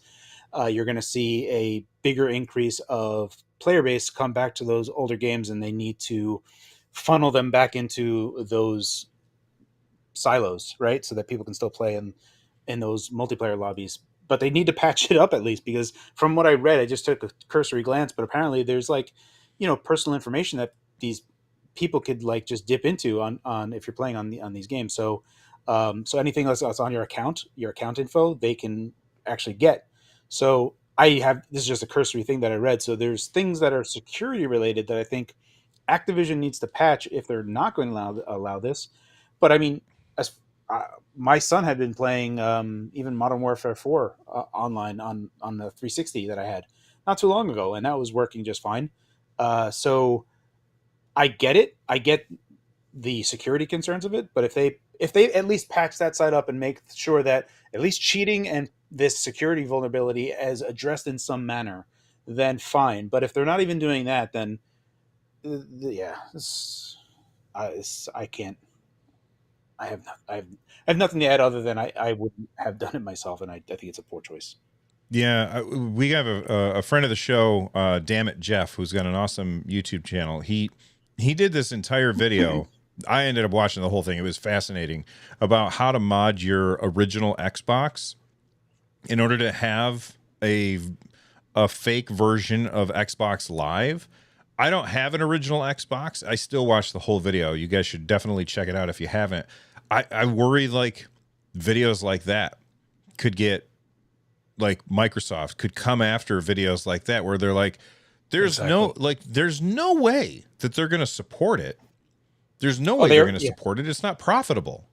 you're going to see a bigger increase of player base come back to those older games, and they need to funnel them back into those silos, right? So that people can still play in those multiplayer lobbies. But they need to patch it up at least, because from what I read, I just took a cursory glance, but apparently there's like, personal information that these people could like just dip into on if you're playing on these games. So so anything that's on your account info, they can actually get. So this is just a cursory thing that I read. So there's things that are security related that I think Activision needs to patch if they're not going to allow this. But I mean, as my son had been playing even Modern Warfare 4 online on the 360 that I had not too long ago, and that was working just fine. So I get it. I get the security concerns of it, but if they at least patch that side up and make sure that at least cheating and this security vulnerability is addressed in some manner, then fine. But if they're not even doing that, then yeah, I can't. I have nothing to add other than I wouldn't have done it myself, and I think it's a poor choice. Yeah, we have a friend of the show, Damn It Jeff, who's got an awesome YouTube channel. He did this entire video. I ended up watching the whole thing. It was fascinating about how to mod your original Xbox in order to have a fake version of Xbox Live. I don't have an original Xbox. I still watch the whole video. You guys should definitely check it out if you haven't. I worry like videos like that could get, like Microsoft could come after videos like that where they're like, there's no way that they're going to support it. There's no way they're going to support it. It's not profitable.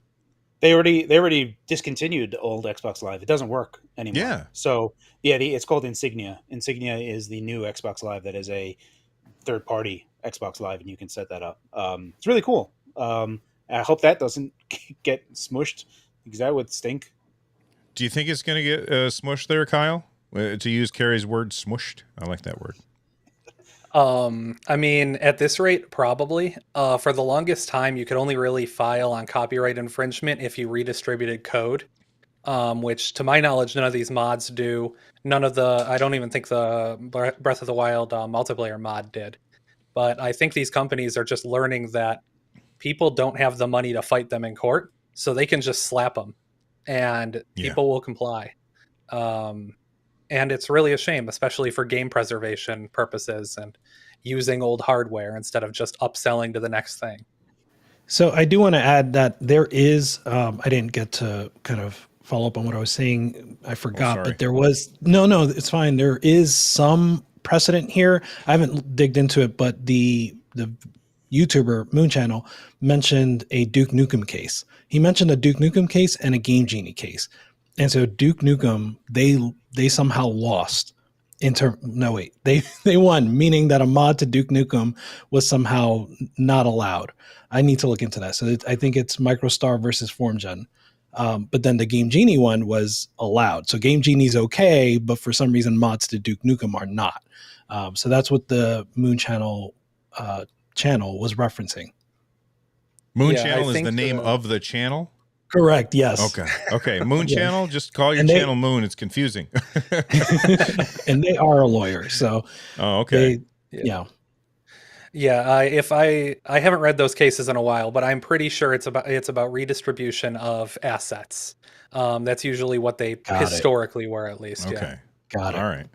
They already discontinued old Xbox Live. It doesn't work anymore. Yeah. So yeah, it's called Insignia. Insignia is the new Xbox Live that is a third-party Xbox Live, and you can set that up. It's really cool. I hope that doesn't get smushed, because that would stink. Do you think it's going to get smushed there, Kyle? To use Carrie's word, smushed. I like that word. I mean, at this rate, probably. For the longest time, you could only really file on copyright infringement if you redistributed code, which, to my knowledge, none of these mods do. I don't even think the Breath of the Wild multiplayer mod did. But I think these companies are just learning that people don't have the money to fight them in court, so they can just slap them, and people will comply. And it's really a shame, especially for game preservation purposes and using old hardware instead of just upselling to the next thing. So I do want to add that there is, I didn't get to kind of follow up on what I was saying. I forgot, but there was, no, it's fine. There is some precedent here. I haven't digged into it, but the YouTuber Moon Channel mentioned a Duke Nukem case. He mentioned a Duke Nukem case and a Game Genie case. And so Duke Nukem, they somehow lost. They won, meaning that a mod to Duke Nukem was somehow not allowed. I need to look into that. So I think it's MicroStar versus FormGen. But then the Game Genie one was allowed. So Game Genie's okay, but for some reason mods to Duke Nukem are not. So that's what the Moon Channel channel was referencing. Moon Channel is the name of the channel? Correct. Yes. Okay. Moon Channel. Just call your channel Moon. It's confusing. And they are a lawyer, so. Oh, okay. Yeah. I haven't read those cases in a while, but I'm pretty sure it's about redistribution of assets. That's usually what they historically were, at least. Okay. Got it.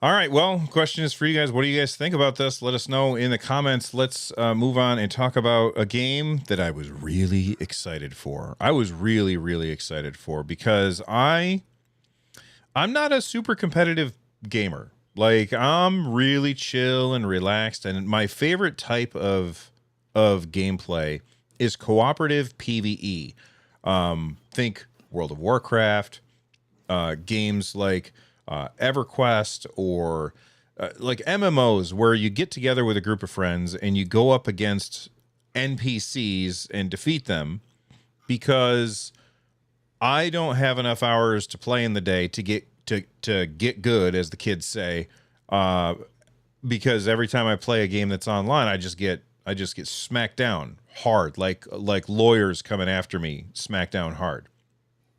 All right. Well, question is for you guys. What do you guys think about this? Let us know in the comments. Let's move on and talk about a game that I was really excited for. I was really, really excited for because I'm not a super competitive gamer. Like, I'm really chill and relaxed, and my favorite type of gameplay is cooperative PvE. Think World of Warcraft, games like EverQuest or like MMOs where you get together with a group of friends and you go up against NPCs and defeat them, because I don't have enough hours to play in the day to get good, as the kids say. Because every time I play a game that's online, I just get smacked down hard, like lawyers coming after me, smacked down hard.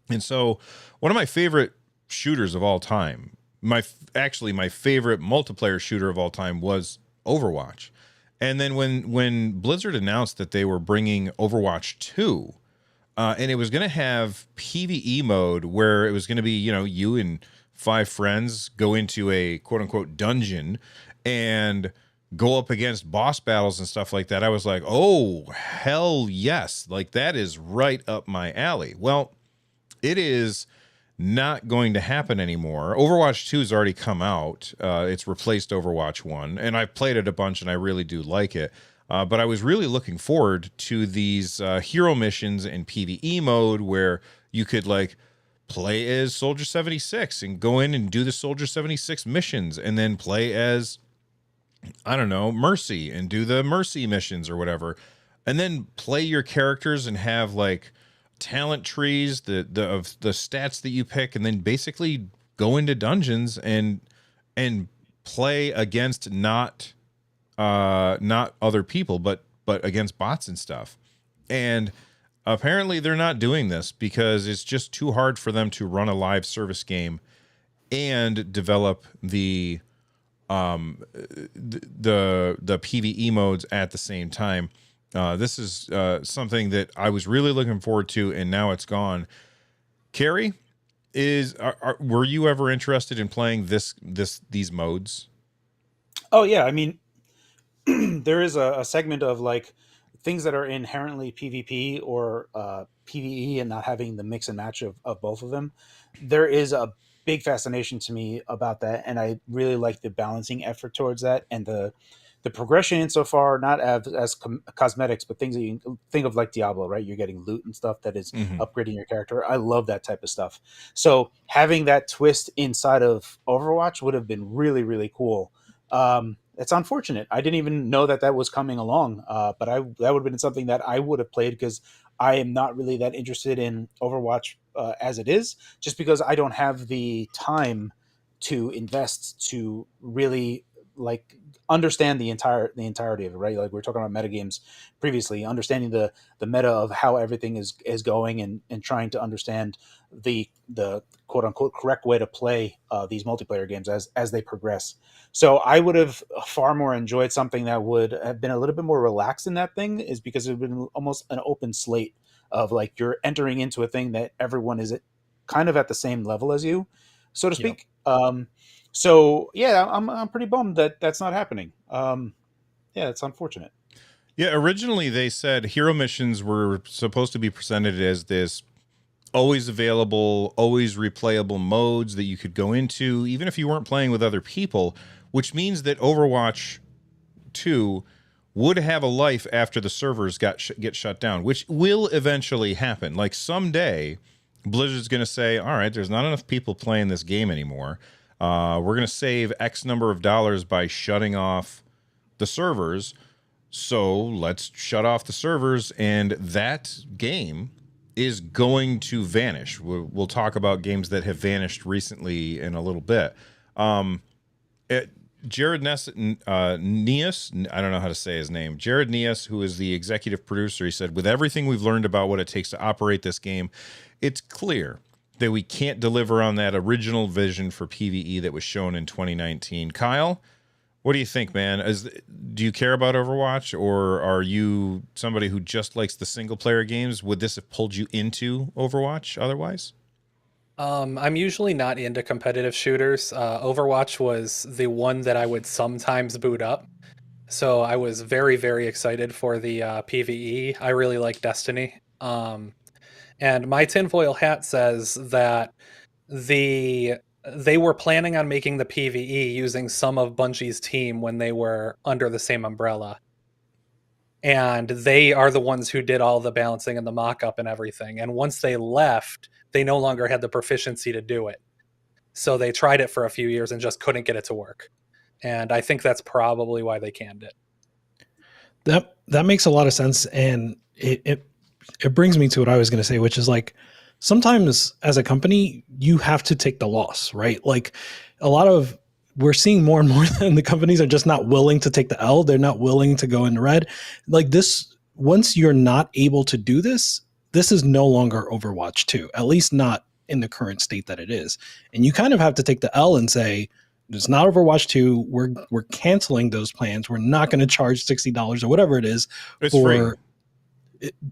And so, one of my favorite shooters of all time, my favorite multiplayer shooter of all time was Overwatch. And then when Blizzard announced that they were bringing Overwatch 2, and it was going to have PvE mode where it was going to be, you and 5 friends go into a quote unquote dungeon and go up against boss battles and stuff like that, I was like, oh, hell yes. Like, that is right up my alley. Well, it is not going to happen anymore. Overwatch 2 has already come out. It's replaced Overwatch 1, and I've played it a bunch, and I really do like it. But I was really looking forward to these hero missions in PvE mode where you could, like, play as Soldier 76 and go in and do the Soldier 76 missions, and then play as, I don't know, Mercy and do the Mercy missions or whatever, and then play your characters and have, like, talent trees, the stats that you pick, and then basically go into dungeons and play against not other people, but against bots and stuff. And apparently they're not doing this because it's just too hard for them to run a live service game and develop the PvE modes at the same time. This is something that I was really looking forward to, and now it's gone. Carrie, were you ever interested in playing these modes? Oh yeah, I mean, there is a segment of like things that are inherently PvP or PvE and not having the mix and match of both of them. There is a big fascination to me about that, and I really like the balancing effort towards that and the progression insofar, not as cosmetics, but things that you can think of like Diablo, right? You're getting loot and stuff that is upgrading your character. I love that type of stuff. So having that twist inside of Overwatch would have been really, really cool. It's unfortunate. I didn't even know that was coming along, but that would have been something that I would have played because I am not really that interested in Overwatch as it is, just because I don't have the time to invest to really like understand the entirety of it, right? Like we were talking about metagames previously, understanding the meta of how everything is going and trying to understand the quote unquote correct way to play these multiplayer games as they progress. So I would have far more enjoyed something that would have been a little bit more relaxed in that thing, is because it would have been almost an open slate of like you're entering into a thing that everyone is kind of at the same level as you, so to speak. Yep. So yeah, I'm pretty bummed that that's not happening. Yeah, it's unfortunate. Yeah, originally they said hero missions were supposed to be presented as this always available, always replayable modes that you could go into, even if you weren't playing with other people, which means that Overwatch 2 would have a life after the servers get shut down, which will eventually happen. Like someday, Blizzard's going to say, all right, there's not enough people playing this game anymore. We're going to save X number of dollars by shutting off the servers. So let's shut off the servers, and that game is going to vanish. We'll talk about games that have vanished recently in a little bit. Jared Nias, I don't know how to say his name. Jared Nias, who is the executive producer, he said, with everything we've learned about what it takes to operate this game, it's clear that we can't deliver on that original vision for PvE that was shown in 2019. Kyle, what do you think, man? Do you care about Overwatch, or are you somebody who just likes the single player games? Would this have pulled you into Overwatch otherwise? I'm usually not into competitive shooters. Overwatch was the one that I would sometimes boot up. So I was very, very excited for the PvE. I really like Destiny. And my tinfoil hat says that they were planning on making the PvE using some of Bungie's team when they were under the same umbrella. And they are the ones who did all the balancing and the mock-up and everything. And once they left, they no longer had the proficiency to do it. So they tried it for a few years and just couldn't get it to work. And I think that's probably why they canned it. That makes a lot of sense, and it brings me to what I was going to say, which is like sometimes as a company you have to take the loss, right? Like we're seeing more and more that the companies are just not willing to take the L. They're not willing to go in the red. Like this, once you're not able to do this, this is no longer Overwatch 2, at least not in the current state that it is. And you kind of have to take the L and say, it's not Overwatch 2. We're canceling those plans. We're not going to charge $60 or whatever it is. It's free.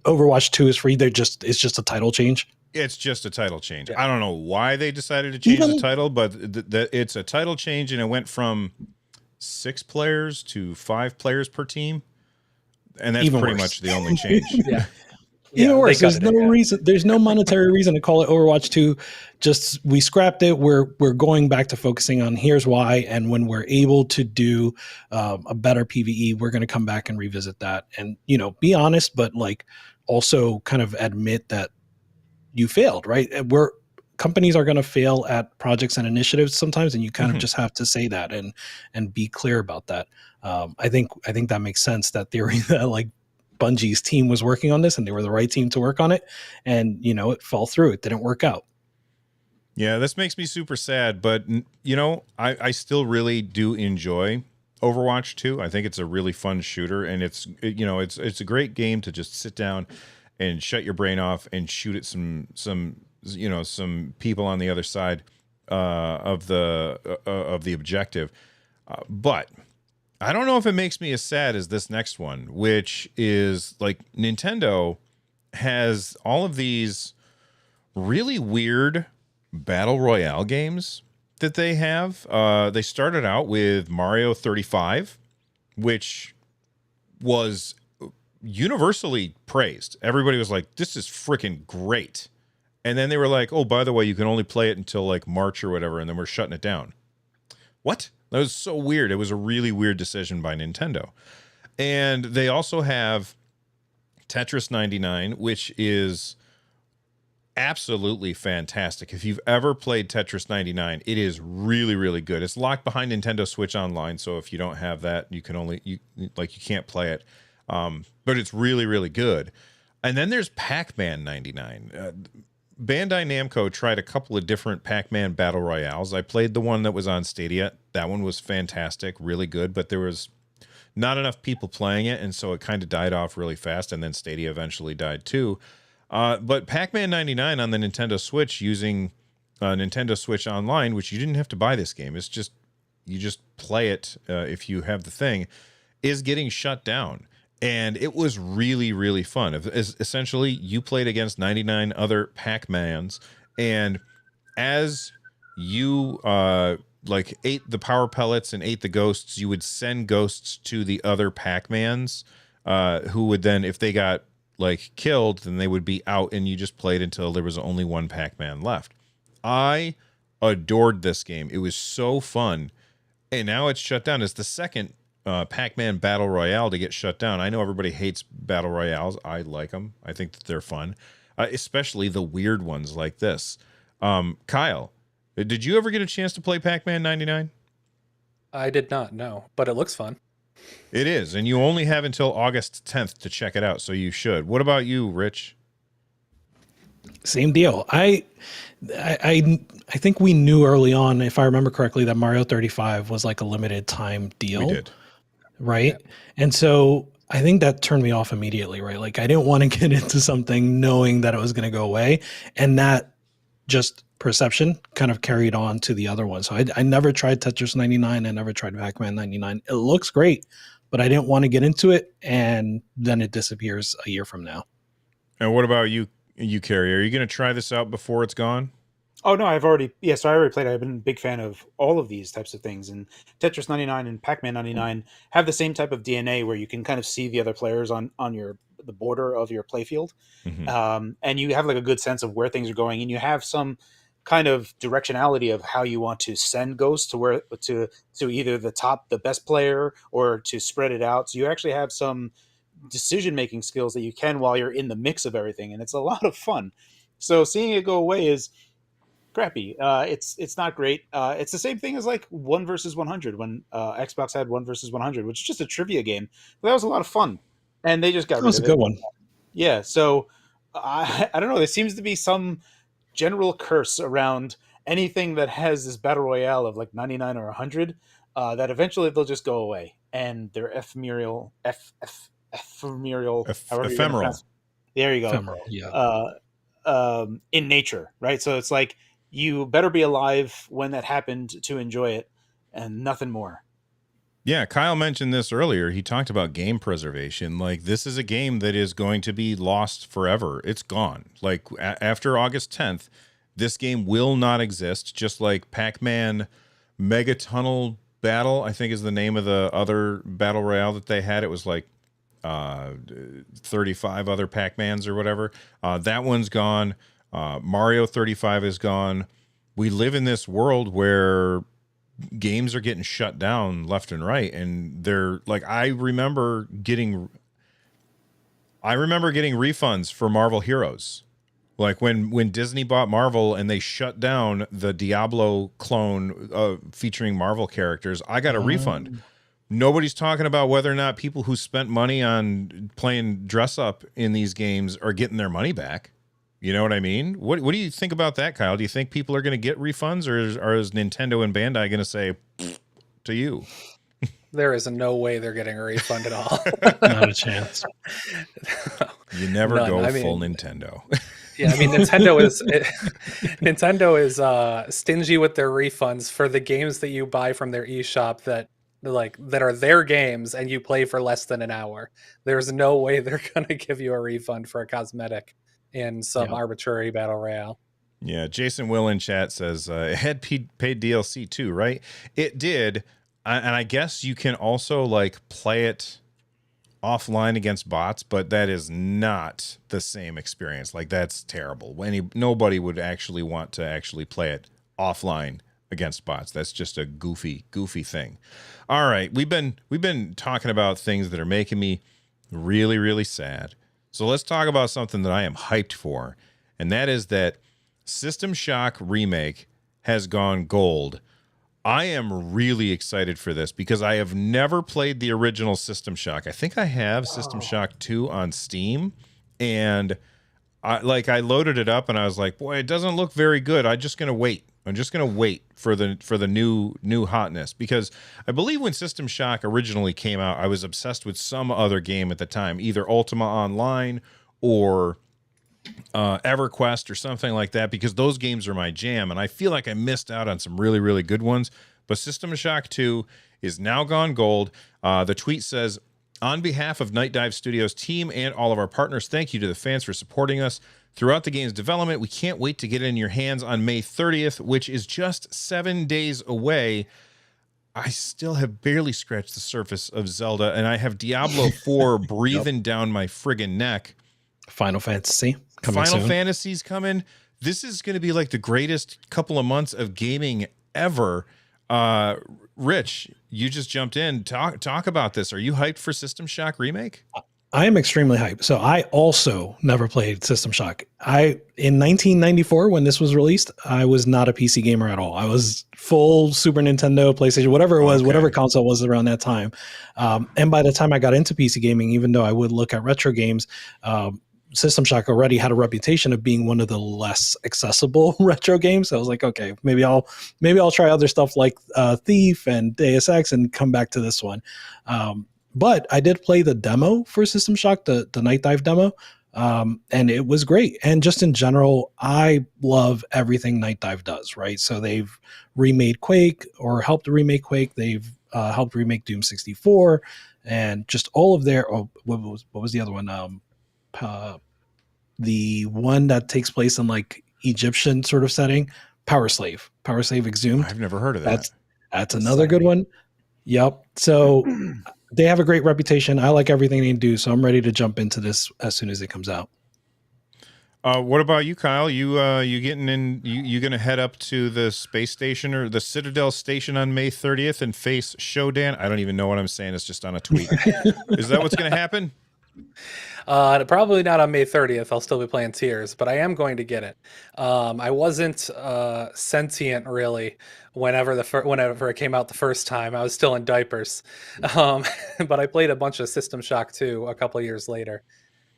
Overwatch 2 is free. It's just a title change. It's just a title change. Yeah. I don't know why they decided to change the title, but it's a title change, and it went from 6 players to 5 players per team, and that's Even pretty worse. much the only change. Yeah. Even worse. they There's cut it no in half. reason. There's no monetary reason to call it Overwatch 2. Just we scrapped it. We're going back to focusing on here's why. And when we're able to do a better PvE, we're going to come back and revisit that. And be honest, but like also kind of admit that you failed. Right? Companies are going to fail at projects and initiatives sometimes, and you kind of just have to say that and be clear about that. I think that makes sense. That theory that like Bungie's team was working on this and they were the right team to work on it, and it fell through. It didn't work out. Yeah, this makes me super sad, but I still really do enjoy Overwatch 2. I think it's a really fun shooter, and it's a great game to just sit down and shut your brain off and shoot at some people on the other side of the objective. But I don't know if it makes me as sad as this next one, which is like Nintendo has all of these really weird battle royale games that they have. They started out with Mario 35, which was universally praised. Everybody was like, this is freaking great. And then they were like, oh, by the way, you can only play it until like March or whatever, and then we're shutting it down. What? That was so weird. It was a really weird decision by Nintendo. And they also have Tetris 99, which is absolutely fantastic. If you've ever played Tetris 99, it is really, really good. It's locked behind Nintendo Switch Online, so if you don't have that, you can't play it. But it's really, really good. And then there's Pac-Man 99. Bandai Namco tried a couple of different Pac-Man battle royales. I played the one that was on Stadia. That one was fantastic, really good, but there was not enough people playing it, and so it kind of died off really fast, and then Stadia eventually died too. But Pac-Man 99 on the Nintendo Switch using Nintendo Switch Online, which you didn't have to buy this game. It's just, you just play it if you have the thing, is getting shut down. And it was really, really fun. Essentially, you played against 99 other Pac-Mans, and as you ate the power pellets and ate the ghosts, you would send ghosts to the other Pac-Mans, who would then, if they got killed, then they would be out, and you just played until there was only one Pac-Man left. I adored this game. It was so fun, and now it's shut down. It's the second Pac-Man Battle Royale to get shut down. I know everybody hates Battle Royales. I like them. I think that they're fun, especially the weird ones like this. Kyle, did you ever get a chance to play Pac-Man 99? I did not, no, but it looks fun. It is, and you only have until August 10th to check it out, so you should. What about you, Rich? Same deal. I think we knew early on, if I remember correctly, that Mario 35 was like a limited time deal. We did. Right? Yeah. And so I think that turned me off immediately, right? Like I didn't want to get into something knowing that it was going to go away. And that just perception kind of carried on to the other one. So I never tried Tetris 99. I never tried Pac-Man 99. It looks great, but I didn't want to get into it. And then it disappears a year from now. And what about you, Carrie? Are you going to try this out before it's gone? Oh, no, I already played it. I've been a big fan of all of these types of things. And Tetris 99 and Pac-Man 99 have the same type of DNA where you can kind of see the other players on the border of your playfield. Mm-hmm. And you have like a good sense of where things are going. And you have some kind of directionality of how you want to send ghosts to either the best player or to spread it out. So you actually have some decision-making skills that you can while you're in the mix of everything. And it's a lot of fun. So seeing it go away is crappy. It's not great. It's the same thing as like 1 versus 100 when Xbox had 1 versus 100, which is just a trivia game. But that was a lot of fun, and they just got That rid was a of good it. one. Yeah. So I don't know. There seems to be some general curse around anything that has this battle royale of like 99 or 100 that eventually they'll just go away, and they're ephemeral, however you're going to pronounce Ephemeral. it. There you go. Ephemeral, yeah. In nature, right? So it's like you better be alive when that happened to enjoy it, and nothing more. Yeah, Kyle mentioned this earlier. He talked about game preservation. Like, this is a game that is going to be lost forever. It's gone. Like, after August 10th, this game will not exist. Just like Pac-Man Mega Tunnel Battle, I think is the name of the other battle royale that they had. It was like 35 other Pac-Mans or whatever. That one's gone. Mario 35 is gone. We live in this world where games are getting shut down left and right, and they're like, I remember getting refunds for Marvel Heroes, like when Disney bought Marvel and they shut down the Diablo clone featuring Marvel characters. I got a refund. Nobody's talking about whether or not people who spent money on playing dress up in these games are getting their money back. You know what I mean? What do you think about that, Kyle? Do you think people are going to get refunds, or is Nintendo and Bandai going to say to you? There is no way they're getting a refund at all. Not a chance. You never None. go I full mean, Nintendo. Yeah, I mean Nintendo is stingy with their refunds for the games that you buy from their eShop that are their games and you play for less than an hour. There's no way they're going to give you a refund for a cosmetic in some arbitrary battle royale. Yeah, Jason Will in chat says it had paid DLC too, right? It did, and I guess you can also like play it offline against bots, but that is not the same experience. Like, that's terrible. Nobody would actually want to actually play it offline against bots. That's just a goofy thing. All right, we've been talking about things that are making me really, really sad. So let's talk about something that I am hyped for, and that is that System Shock Remake has gone gold. I am really excited for this because I have never played the original System Shock. I think I have System Shock 2 on Steam, and I loaded it up and I was like, boy, it doesn't look very good. I'm just gonna wait for the new hotness, because I believe when System Shock originally came out, I was obsessed with some other game at the time, either Ultima Online or EverQuest or something like that, because those games are my jam, and I feel like I missed out on some really, really good ones. But System Shock 2 is now gone gold. The tweet says, on behalf of Night Dive Studios team and all of our partners, thank you to the fans for supporting us throughout the game's development. We can't wait to get it in your hands on May 30th, which is just 7 days away. I still have barely scratched the surface of Zelda, and I have Diablo 4 breathing down my friggin' neck. Final Fantasy coming soon. Fantasy's coming. This is going to be like the greatest couple of months of gaming ever. Rich, you just jumped in. Talk about this. Are you hyped for System Shock Remake? I am extremely hyped. So I also never played System Shock. In 1994, when this was released, I was not a PC gamer at all. I was full Super Nintendo, PlayStation, whatever it was, whatever console was around that time. And by the time I got into PC gaming, even though I would look at retro games, System Shock already had a reputation of being one of the less accessible retro games. So I was like, okay, maybe I'll try other stuff like Thief and Deus Ex and come back to this one. But I did play the demo for System Shock, the Night Dive demo, and it was great. And just in general, I love everything Night Dive does, right? So they've remade Quake, or helped remake Quake. They've helped remake Doom 64, and just all of their. Oh, what was the other one? The one that takes place in like Egyptian sort of setting, Power Slave Exhumed. I've never heard of that. That's another good one. Yep. So they have a great reputation. I like everything they do, so I'm ready to jump into this as soon as it comes out. What about you, Kyle? You getting in? You gonna head up to the space station or the Citadel station on May 30th and face Shodan? I don't even know what I'm saying. It's just on a tweet. Is that what's gonna happen? Probably not on May 30th. I'll still be playing Tears, but I am going to get it. I wasn't sentient really whenever whenever it came out the first time. I was still in diapers, but I played a bunch of System Shock 2 a couple years later.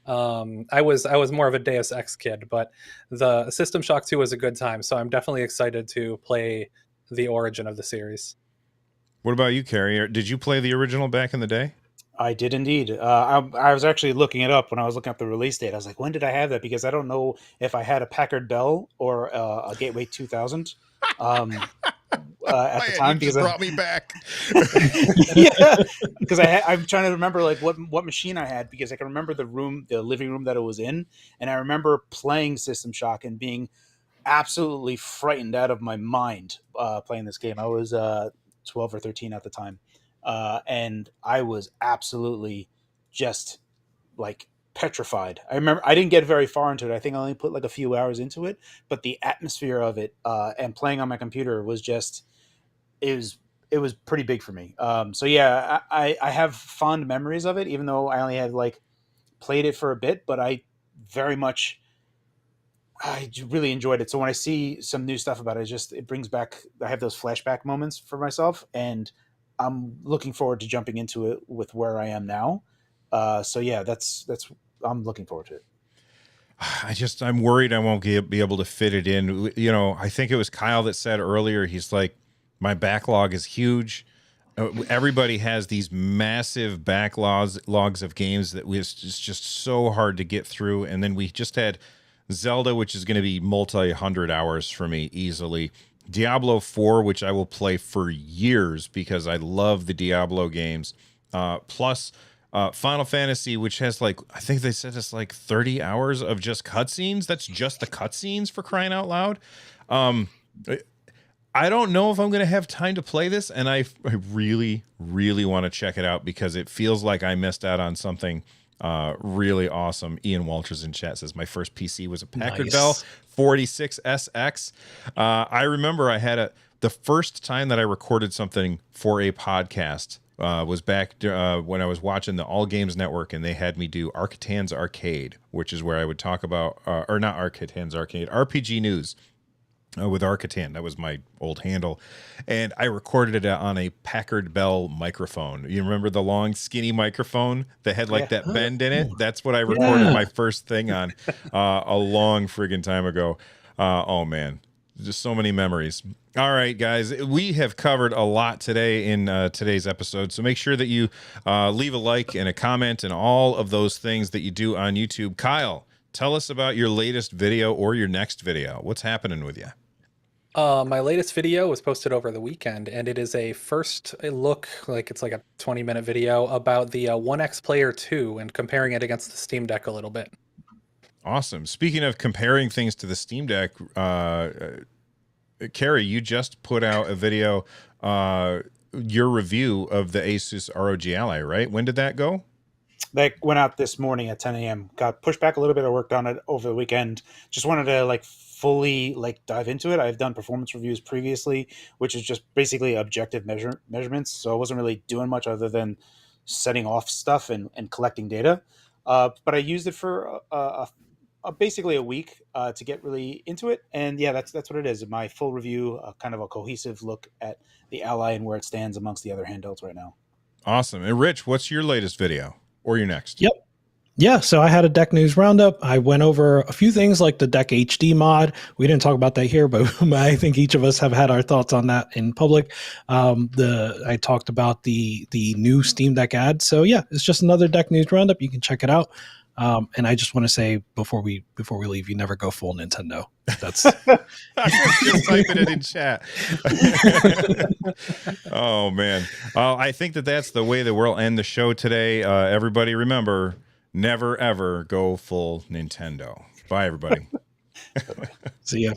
I was more of a Deus Ex kid, but the System Shock 2 was a good time, so I'm definitely excited to play the origin of the series. What about you, Carrie? Did you play the original back in the day? I did indeed. I was actually looking it up when I was looking up the release date. I was like, when did I have that? Because I don't know if I had a Packard Bell or a Gateway 2000 at the time. You just brought me back. Yeah, because I'm trying to remember like what machine I had, because I can remember the living room that it was in, and I remember playing System Shock and being absolutely frightened out of my mind playing this game. I was 12 or 13 at the time. And I was absolutely just like petrified. I remember I didn't get very far into it. I think I only put like a few hours into it, but the atmosphere of it and playing on my computer was just it was pretty big for me. So yeah, I have fond memories of it, even though I only had like played it for a bit, but I really enjoyed it. So when I see some new stuff about it, it brings back, I have those flashback moments for myself, and I'm looking forward to jumping into it with where I am now. So yeah, I'm looking forward to it. I'm worried I won't be able to fit it in. You know, I think it was Kyle that said earlier, he's like, my backlog is huge. Everybody has these massive backlogs of games that it's just so hard to get through. And then we just had Zelda, which is going to be multi-hundred hours for me easily. Diablo 4, which I will play for years because I love the Diablo games. Plus Final Fantasy, which has like, I think they said it's like 30 hours of just cutscenes. That's just the cutscenes, for crying out loud. I don't know if I'm going to have time to play this, and I really, really want to check it out because it feels like I missed out on something really awesome. Ian Walters in chat says, my first PC was a Packard Bell 46SX. I remember I had the first time that I recorded something for a podcast was back when I was watching the All Games Network, and they had me do Arcatan's Arcade, which is where I would talk about, or not Arcatan's Arcade, RPG News. With Arcatan. That was my old handle. And I recorded it on a Packard Bell microphone. You remember the long, skinny microphone that had like that bend in it? That's what I recorded my first thing on a long friggin' time ago. Oh, man. Just so many memories. All right, guys. We have covered a lot today in today's episode. So make sure that you leave a like and a comment and all of those things that you do on YouTube. Kyle, tell us about your latest video or your next video. What's happening with you? My latest video was posted over the weekend, and it is a first look, like it's like a 20-minute video about the One X Player 2 and comparing it against the Steam Deck a little bit. Awesome. Speaking of comparing things to the Steam Deck, Carrie, you just put out a video, your review of the Asus ROG Ally, right? When did that go? That went out this morning at 10 a.m. Got pushed back a little bit. I worked on it over the weekend. Just wanted to like fully like dive into it. I've done performance reviews previously, which is just basically objective measurements. So I wasn't really doing much other than setting off stuff and collecting data. But I used it for basically a week to get really into it. And yeah, that's what it is. My full review, kind of a cohesive look at the Ally and where it stands amongst the other handhelds right now. Awesome. And Rich, what's your latest video or your next? Yep. Yeah, so I had a deck news roundup. I went over a few things like the deck HD mod. We didn't talk about that here, but I think each of us have had our thoughts on that in public. I talked about the new Steam Deck ad. So yeah, it's just another deck news roundup. You can check it out. And I just want to say before we leave, you never go full Nintendo. That's I was just typing it in chat. Oh man, I think that's the way that we'll end the show today. Everybody, remember, never ever go full Nintendo. Bye, everybody. See ya.